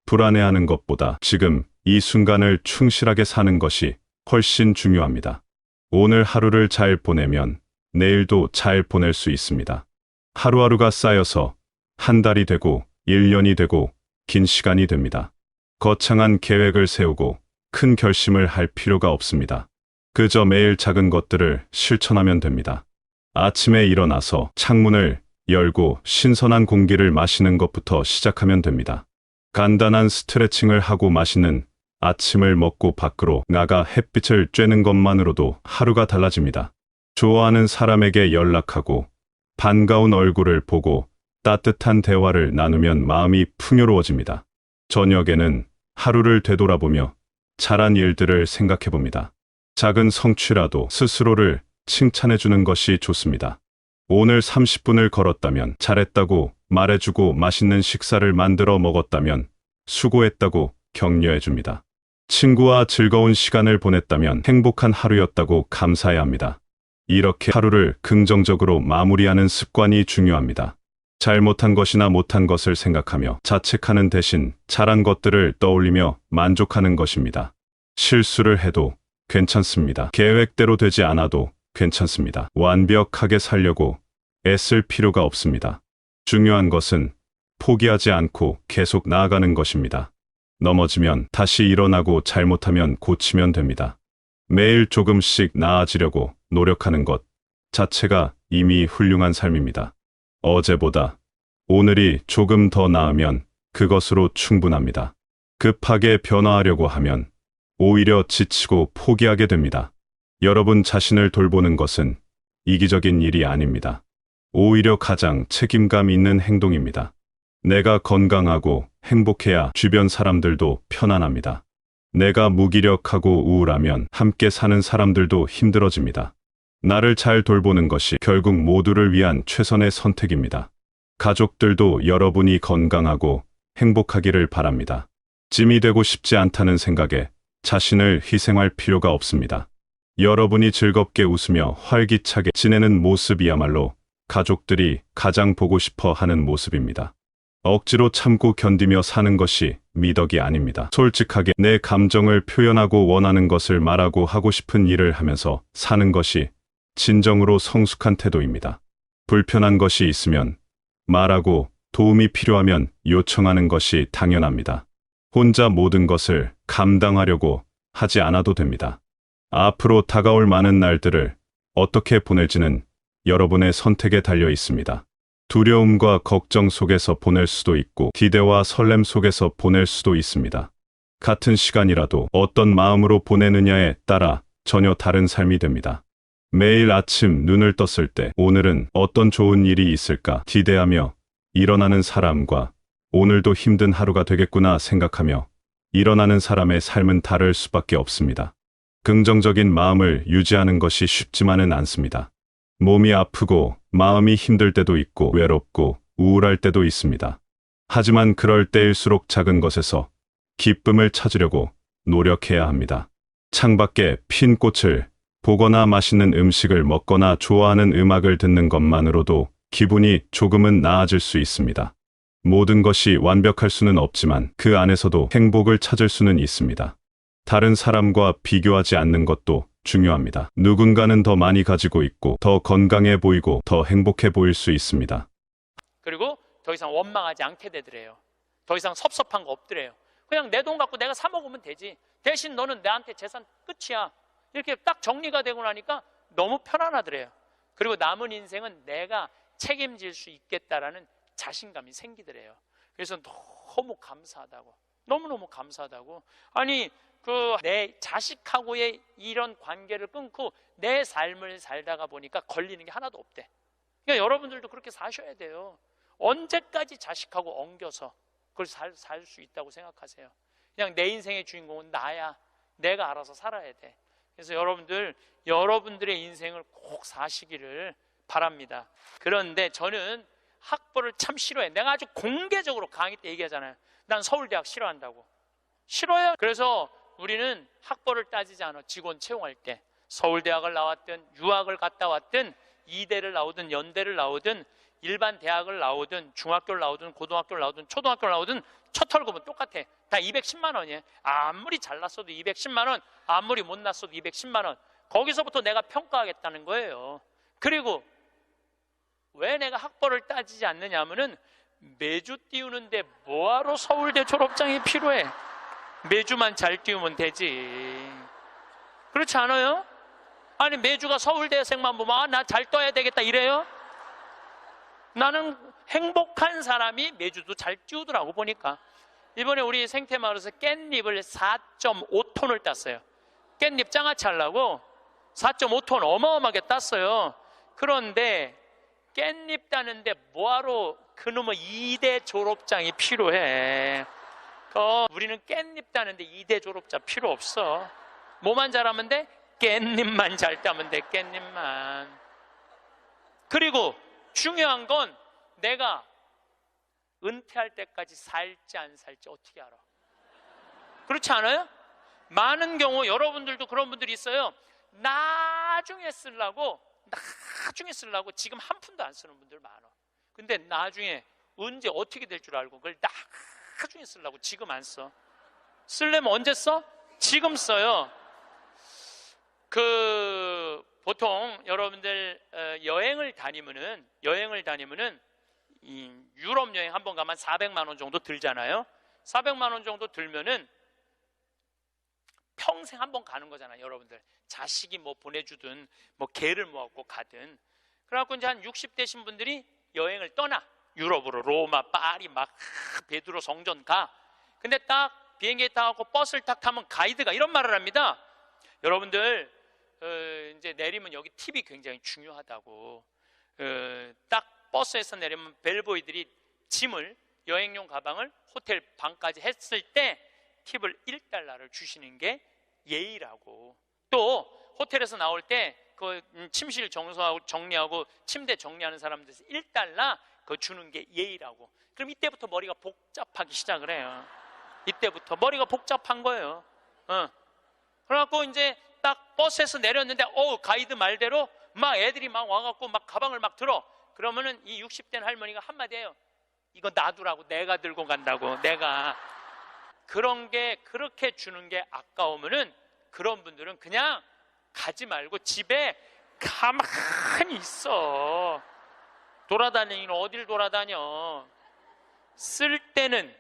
Speaker 4: 불안해하는 것보다 지금 이 순간을 충실하게 사는 것이 훨씬 중요합니다. 오늘 하루를 잘 보내면 내일도 잘 보낼 수 있습니다. 하루하루가 쌓여서 한 달이 되고 1년이 되고 긴 시간이 됩니다. 거창한 계획을 세우고 큰 결심을 할 필요가 없습니다. 그저 매일 작은 것들을 실천하면 됩니다. 아침에 일어나서 창문을 열고 신선한 공기를 마시는 것부터 시작하면 됩니다. 간단한 스트레칭을 하고 맛있는 아침을 먹고 밖으로 나가 햇빛을 쬐는 것만으로도 하루가 달라집니다. 좋아하는 사람에게 연락하고 반가운 얼굴을 보고 따뜻한 대화를 나누면 마음이 풍요로워집니다. 저녁에는 하루를 되돌아보며 잘한 일들을 생각해 봅니다. 작은 성취라도 스스로를 칭찬해 주는 것이 좋습니다. 오늘 30분을 걸었다면 잘했다고 말해주고 맛있는 식사를 만들어 먹었다면 수고했다고 격려해 줍니다. 친구와 즐거운 시간을 보냈다면 행복한 하루였다고 감사해야 합니다. 이렇게 하루를 긍정적으로 마무리하는 습관이 중요합니다. 잘못한 것이나 못한 것을 생각하며 자책하는 대신 잘한 것들을 떠올리며 만족하는 것입니다. 실수를 해도 괜찮습니다. 계획대로 되지 않아도 괜찮습니다. 완벽하게 살려고 애쓸 필요가 없습니다. 중요한 것은 포기하지 않고 계속 나아가는 것입니다. 넘어지면 다시 일어나고 잘못하면 고치면 됩니다. 매일 조금씩 나아지려고 노력하는 것 자체가 이미 훌륭한 삶입니다. 어제보다 오늘이 조금 더 나으면 그것으로 충분합니다. 급하게 변화하려고 하면 오히려 지치고 포기하게 됩니다. 여러분 자신을 돌보는 것은 이기적인 일이 아닙니다. 오히려 가장 책임감 있는 행동입니다. 내가 건강하고 행복해야 주변 사람들도 편안합니다. 내가 무기력하고 우울하면 함께 사는 사람들도 힘들어집니다. 나를 잘 돌보는 것이 결국 모두를 위한 최선의 선택입니다. 가족들도 여러분이 건강하고 행복하기를 바랍니다. 짐이 되고 싶지 않다는 생각에 자신을 희생할 필요가 없습니다. 여러분이 즐겁게 웃으며 활기차게 지내는 모습이야말로 가족들이 가장 보고 싶어 하는 모습입니다. 억지로 참고 견디며 사는 것이 미덕이 아닙니다. 솔직하게 내 감정을 표현하고 원하는 것을 말하고 하고 싶은 일을 하면서 사는 것이 진정으로 성숙한 태도입니다. 불편한 것이 있으면 말하고 도움이 필요하면 요청하는 것이 당연합니다. 혼자 모든 것을 감당하려고 하지 않아도 됩니다. 앞으로 다가올 많은 날들을 어떻게 보낼지는 여러분의 선택에 달려 있습니다. 두려움과 걱정 속에서 보낼 수도 있고 기대와 설렘 속에서 보낼 수도 있습니다. 같은 시간이라도 어떤 마음으로 보내느냐에 따라 전혀 다른 삶이 됩니다. 매일 아침 눈을 떴을 때 오늘은 어떤 좋은 일이 있을까 기대하며 일어나는 사람과 오늘도 힘든 하루가 되겠구나 생각하며 일어나는 사람의 삶은 다를 수밖에 없습니다. 긍정적인 마음을 유지하는 것이 쉽지만은 않습니다. 몸이 아프고 마음이 힘들 때도 있고 외롭고 우울할 때도 있습니다. 하지만 그럴 때일수록 작은 것에서 기쁨을 찾으려고 노력해야 합니다. 창밖에 핀 꽃을 보거나 맛있는 음식을 먹거나 좋아하는 음악을 듣는 것만으로도 기분이 조금은 나아질 수 있습니다. 모든 것이 완벽할 수는 없지만 그 안에서도 행복을 찾을 수는 있습니다. 다른 사람과 비교하지 않는 것도 중요합니다. 누군가는 더 많이 가지고 있고 더 건강해 보이고 더 행복해 보일 수 있습니다.
Speaker 1: 그리고 더 이상 원망하지 않게 되더래요. 더 이상 섭섭한 거 없더래요. 그냥 내 돈 갖고 내가 사 먹으면 되지. 대신 너는 나한테 재산 끝이야. 이렇게 딱 정리가 되고 나니까 너무 편안하더래요. 그리고 남은 인생은 내가 책임질 수 있겠다라는 자신감이 생기더래요. 그래서 너무 감사하다고 너무너무 감사하다고. 아니 그 내 자식하고의 이런 관계를 끊고 내 삶을 살다가 보니까 걸리는 게 하나도 없대. 그러니까 여러분들도 그렇게 사셔야 돼요. 언제까지 자식하고 엉겨서 그걸 살 수 있다고 생각하세요? 그냥 내 인생의 주인공은 나야. 내가 알아서 살아야 돼. 그래서 여러분들의 인생을 꼭 사시기를 바랍니다. 그런데 저는 학벌을 참 싫어해. 내가 아주 공개적으로 강의 때 얘기하잖아요. 난 서울대학 싫어한다고. 싫어요. 그래서 우리는 학벌을 따지지 않아. 직원 채용할 때 서울대학을 나왔든 유학을 갔다 왔든 이대를 나오든 연대를 나오든 일반 대학을 나오든 중학교를 나오든 고등학교를 나오든 초등학교를 나오든 첫 월급은 똑같아. 다 210만 원이에요. 아무리 잘났어도 210만 원, 아무리 못났어도 210만 원. 거기서부터 내가 평가하겠다는 거예요. 그리고 왜 내가 학벌을 따지지 않느냐 하면은 매주 띄우는데 뭐하러 서울대 졸업장이 필요해? 매주만 잘 띄우면 되지. 그렇지 않아요? 아니 매주가 서울대생만 보면 나 잘 떠야 되겠다 이래요? 나는 행복한 사람이 매주도 잘 띄우더라고. 보니까 이번에 우리 생태마을에서 깻잎을 4.5톤을 땄어요. 깻잎 장아찌 하려고 4.5톤 어마어마하게 땄어요. 그런데 깻잎 따는데 뭐하러 그놈의 2대 졸업장이 필요해? 우리는 깻잎 따는데 2대 졸업장 필요 없어. 뭐만 잘하면 돼? 깻잎만 잘 따면 돼. 깻잎만. 그리고 중요한 건 내가 은퇴할 때까지 살지 안 살지 어떻게 알아? 그렇지 않아요? 많은 경우 여러분들도 그런 분들이 있어요. 나중에 쓰려고 지금 한 푼도 안 쓰는 분들 많아. 근데 나중에 언제 어떻게 될 줄 알고 그걸 나중에 쓰려고 지금 안 써. 쓰려면 언제 써? 지금 써요. 보통 여러분들 여행을 다니면은 이 유럽 여행 한번 가면 400만 원 정도 들잖아요. 400만 원 정도 들면은 평생 한번 가는 거잖아요. 여러분들 자식이 뭐 보내주든 뭐 개를 모았고 가든. 그래갖고 이제 한 60대신 분들이 여행을 떠나. 유럽으로 로마, 파리 막 베드로 성전 가. 근데 딱 비행기에 타고 버스를 딱 타면 가이드가 이런 말을 합니다. 여러분들 이제 내리면 여기 팁이 굉장히 중요하다고. 딱 버스에서 내리면 벨보이들이 짐을 여행용 가방을 호텔 방까지 했을 때 팁을 1달러를 주시는 게 예의라고. 또 호텔에서 나올 때 그 침실 정리하고 침대 정리하는 사람들에서 1달러 그거 주는 게 예의라고. 그럼 이때부터 머리가 복잡하기 시작을 해요. 이때부터 머리가 복잡한 거예요. 그래갖고 이제 딱 버스에서 내렸는데 가이드 말대로 막 애들이 막 와갖고 막 가방을 막 들어. 그러면은 이 60대 할머니가 한마디 해요. 이거 놔두라고. 내가 들고 간다고. 내가. 그런 게 그렇게 주는 게 아까우면은 그런 분들은 그냥 가지 말고 집에 가만히 있어. 돌아다니는 어딜 돌아다녀. 쓸 때는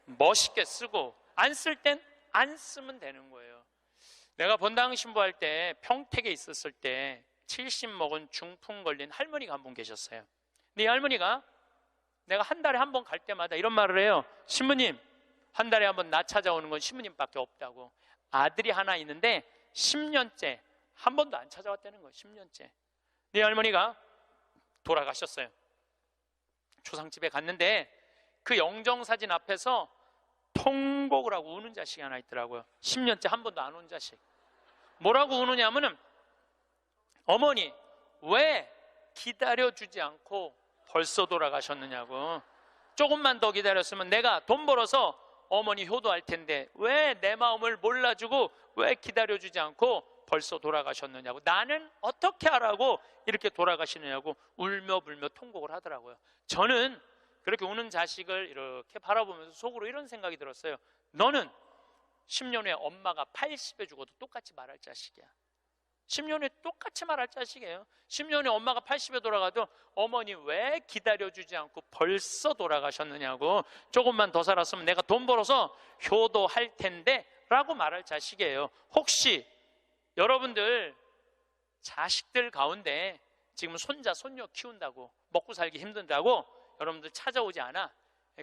Speaker 1: 멋있게 쓰고 안 쓸 땐 안 쓰면 되는 거예요. 내가 본당 신부할 때 평택에 있었을 때 70 먹은 중풍 걸린 할머니가 한 분 계셨어요. 근데 이 할머니가 내가 한 달에 한 번 갈 때마다 이런 말을 해요. 신부님, 한 달에 한 번 나 찾아오는 건 신부님밖에 없다고. 아들이 하나 있는데 10년째 한 번도 안 찾아왔다는 거예요. 10년째. 네 할머니가 돌아가셨어요. 초상집에 갔는데 그 영정사진 앞에서 통곡을 하고 우는 자식이 하나 있더라고요. 10년째 한 번도 안 온 자식. 뭐라고 우느냐면은 어머니 왜 기다려주지 않고 벌써 돌아가셨느냐고. 조금만 더 기다렸으면 내가 돈 벌어서 어머니 효도할 텐데 왜 내 마음을 몰라주고 왜 기다려주지 않고 벌써 돌아가셨느냐고. 나는 어떻게 하라고 이렇게 돌아가시느냐고 울며 불며 통곡을 하더라고요. 저는 그렇게 우는 자식을 이렇게 바라보면서 속으로 이런 생각이 들었어요. 너는 10년 후에 엄마가 80에 죽어도 똑같이 말할 자식이야. 10년 후에 똑같이 말할 자식이에요. 10년 후에 엄마가 80에 돌아가도 어머니 왜 기다려주지 않고 벌써 돌아가셨느냐고. 조금만 더 살았으면 내가 돈 벌어서 효도할 텐데 라고 말할 자식이에요. 혹시 여러분들 자식들 가운데 지금 손자 손녀 키운다고 먹고 살기 힘든다고 여러분들 찾아오지 않아?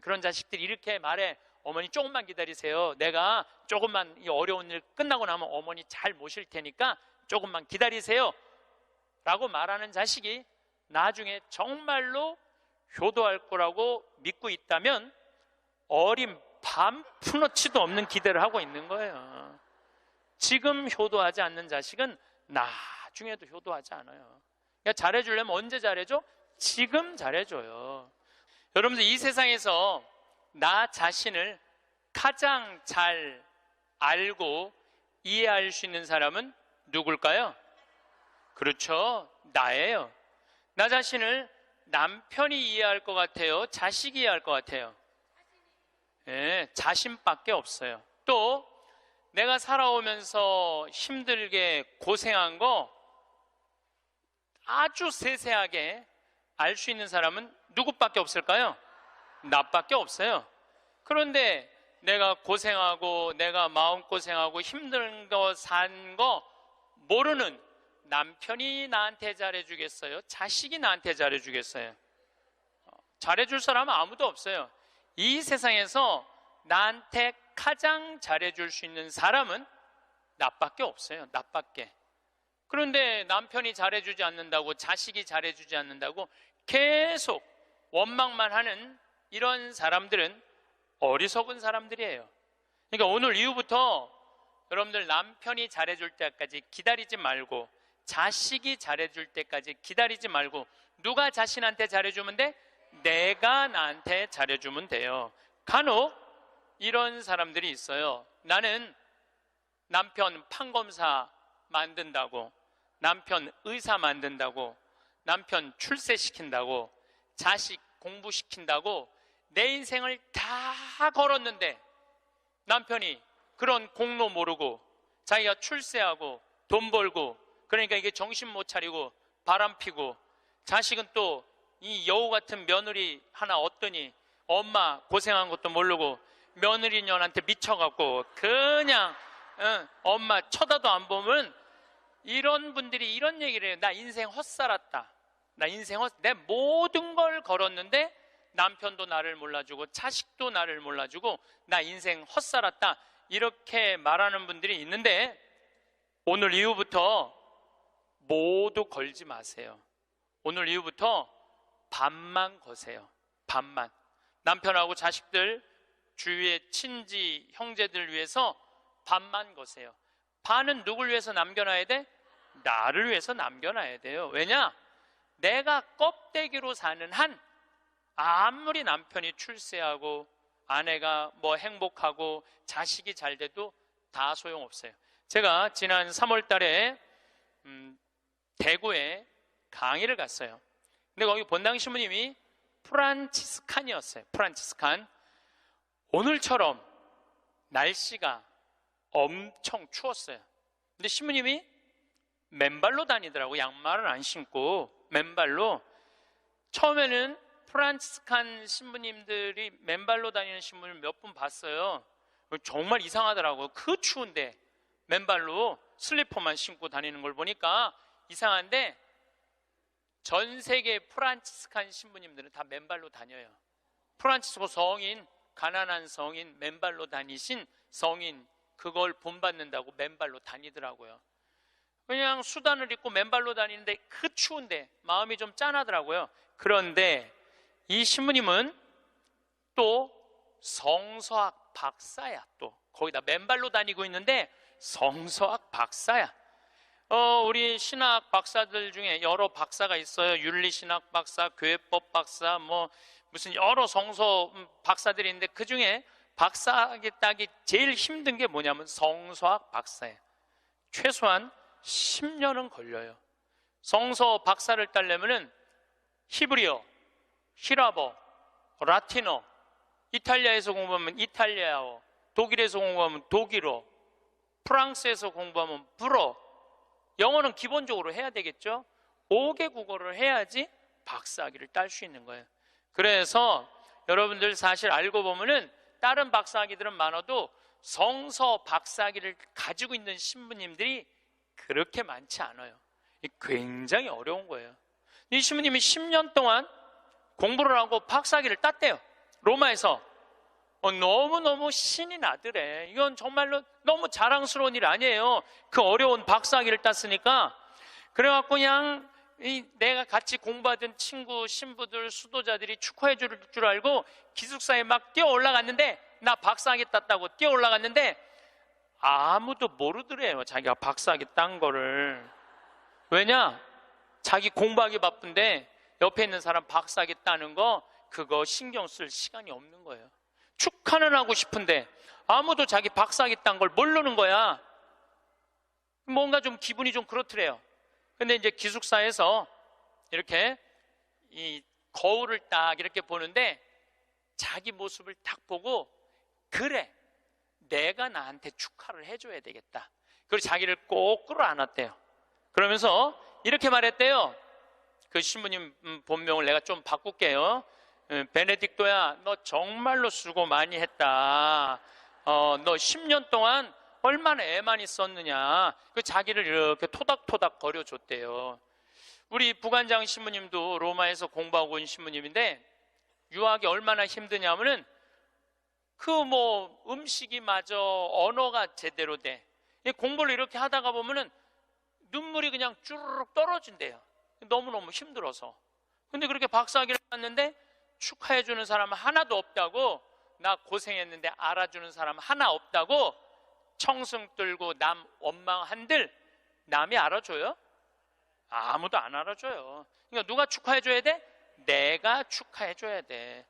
Speaker 1: 그런 자식들이 이렇게 말해. 어머니 조금만 기다리세요. 내가 조금만 이 어려운 일 끝나고 나면 어머니 잘 모실 테니까 조금만 기다리세요 라고 말하는 자식이 나중에 정말로 효도할 거라고 믿고 있다면 어린 반푼어치도 없는 기대를 하고 있는 거예요. 지금 효도하지 않는 자식은 나중에도 효도하지 않아요. 그러니까 잘해주려면 언제 잘해줘? 지금 잘해줘요. 여러분들 이 세상에서 나 자신을 가장 잘 알고 이해할 수 있는 사람은 누굴까요? 그렇죠. 나예요. 나 자신을 남편이 이해할 것 같아요? 자식이 이해할 것 같아요? 네, 자신밖에 없어요. 또 내가 살아오면서 힘들게 고생한 거 아주 세세하게 알 수 있는 사람은 누구밖에 없을까요? 나밖에 없어요. 그런데 내가 고생하고 내가 마음고생하고 힘든 거 산 거 모르는 남편이 나한테 잘해주겠어요? 자식이 나한테 잘해주겠어요? 잘해줄 사람은 아무도 없어요. 이 세상에서 나한테 가장 잘해줄 수 있는 사람은 나밖에 없어요. 나밖에. 그런데 남편이 잘해주지 않는다고, 자식이 잘해주지 않는다고 계속 원망만 하는 이런 사람들은 어리석은 사람들이에요. 그러니까 오늘 이후부터 여러분들 남편이 잘해줄 때까지 기다리지 말고, 자식이 잘해줄 때까지 기다리지 말고, 누가 자신한테 잘해주면 돼? 내가 나한테 잘해주면 돼요. 간혹 이런 사람들이 있어요. 나는 남편 판검사 만든다고, 남편 의사 만든다고, 남편 출세시킨다고, 자식 공부시킨다고 내 인생을 다 걸었는데 남편이 그런 공로 모르고 자기가 출세하고 돈 벌고, 그러니까 이게 정신 못 차리고 바람 피고, 자식은 또 이 여우 같은 며느리 하나 얻더니 엄마 고생한 것도 모르고 며느리년한테 미쳐갖고 그냥 엄마 쳐다도 안 보면, 이런 분들이 이런 얘기를 해요. 나 인생 헛살았다. 내 모든 걸 걸었는데 남편도 나를 몰라주고 자식도 나를 몰라주고 나 인생 헛살았다. 이렇게 말하는 분들이 있는데, 오늘 이후부터 모두 걸지 마세요. 오늘 이후부터 반만 거세요. 반만. 남편하고 자식들, 주위의 친지, 형제들 위해서 반만 거세요. 반은 누굴 위해서 남겨놔야 돼? 나를 위해서 남겨놔야 돼요. 왜냐? 내가 껍데기로 사는 한 아무리 남편이 출세하고 아내가 뭐 행복하고 자식이 잘 돼도 다 소용없어요. 제가 지난 3월 달에 대구에 강의를 갔어요. 근데 거기 본당 신부님이 프란치스칸이었어요. 프란치스칸. 오늘처럼 날씨가 엄청 추웠어요. 근데 신부님이 맨발로 다니더라고. 양말을 안 신고 맨발로. 처음에는 프란치스칸 신부님들이 맨발로 다니는 신부님을 몇 분 봤어요. 정말 이상하더라고요. 그 추운데 맨발로 슬리퍼만 신고 다니는 걸 보니까 이상한데, 전 세계 프란치스칸 신부님들은 다 맨발로 다녀요. 프란치스코 성인, 가난한 성인, 맨발로 다니신 성인, 그걸 본받는다고 맨발로 다니더라고요. 그냥 수단을 입고 맨발로 다니는데 그 추운데 마음이 좀 짠하더라고요. 그런데 이 신부님은 또 성서학 박사야. 또 거기다 맨발로 다니고 있는데 성서학 박사야. 우리 신학 박사들 중에 여러 박사가 있어요. 윤리신학 박사, 교회법 박사, 뭐 무슨 여러 성서 박사들이 있는데 그 중에 박사하기 따기 제일 힘든 게 뭐냐면 성서학 박사예요. 최소한 10년은 걸려요. 성서 박사를 따려면은 히브리어, 히라버, 라틴어, 이탈리아에서 공부하면 이탈리아어, 독일에서 공부하면 독일어, 프랑스에서 공부하면 불어, 영어는 기본적으로 해야 되겠죠. 5개 국어를 해야지 박사학위를 딸 수 있는 거예요. 그래서 여러분들 사실 알고 보면은 다른 박사학위들은 많아도 성서 박사학위를 가지고 있는 신부님들이 그렇게 많지 않아요. 굉장히 어려운 거예요. 이 신부님이 10년 동안 공부를 하고 박사학위를 땄대요. 로마에서 너무너무 신이 나더래. 이건 정말로 너무 자랑스러운 일 아니에요. 그 어려운 박사학위를 땄으니까. 그래갖고 그냥 내가 같이 공부하던 친구, 신부들, 수도자들이 축하해 줄 줄 알고 기숙사에 막 뛰어 올라갔는데, 나 박사학위 땄다고 뛰어 올라갔는데 아무도 모르더래요, 자기가 박사학위 딴 거를. 왜냐? 자기 공부하기 바쁜데 옆에 있는 사람 박사학위 따는 거 그거 신경 쓸 시간이 없는 거예요. 축하는 하고 싶은데 아무도 자기 박사학위 딴 걸 모르는 거야. 뭔가 좀 기분이 좀 그렇더래요. 근데 이제 기숙사에서 이렇게 이 거울을 딱 이렇게 보는데 자기 모습을 딱 보고, 그래, 내가 나한테 축하를 해줘야 되겠다. 그리고 자기를 꼭 끌어안았대요. 그러면서 이렇게 말했대요. 그 신부님 본명을 내가 좀 바꿀게요. 베네딕토야, 너 정말로 수고 많이 했다. 너 10년 동안 얼마나 애만 있었느냐. 그 자기를 이렇게 토닥토닥 거려줬대요. 우리 부관장 신부님도 로마에서 공부하고 온 신부님인데 유학이 얼마나 힘드냐면은 음식이 마저 언어가 제대로 돼. 공부를 이렇게 하다가 보면은 눈물이 그냥 쭈르륵 떨어진대요. 너무너무 힘들어서. 근데 그렇게 박사학위를 땄는데 축하해주는 사람 하나도 없다고, 나 고생했는데 알아주는 사람 하나 없다고 청승 들고 남 원망한들 남이 알아줘요? 아무도 안 알아줘요. 그러니까 누가 축하해줘야 돼? 내가 축하해줘야 돼.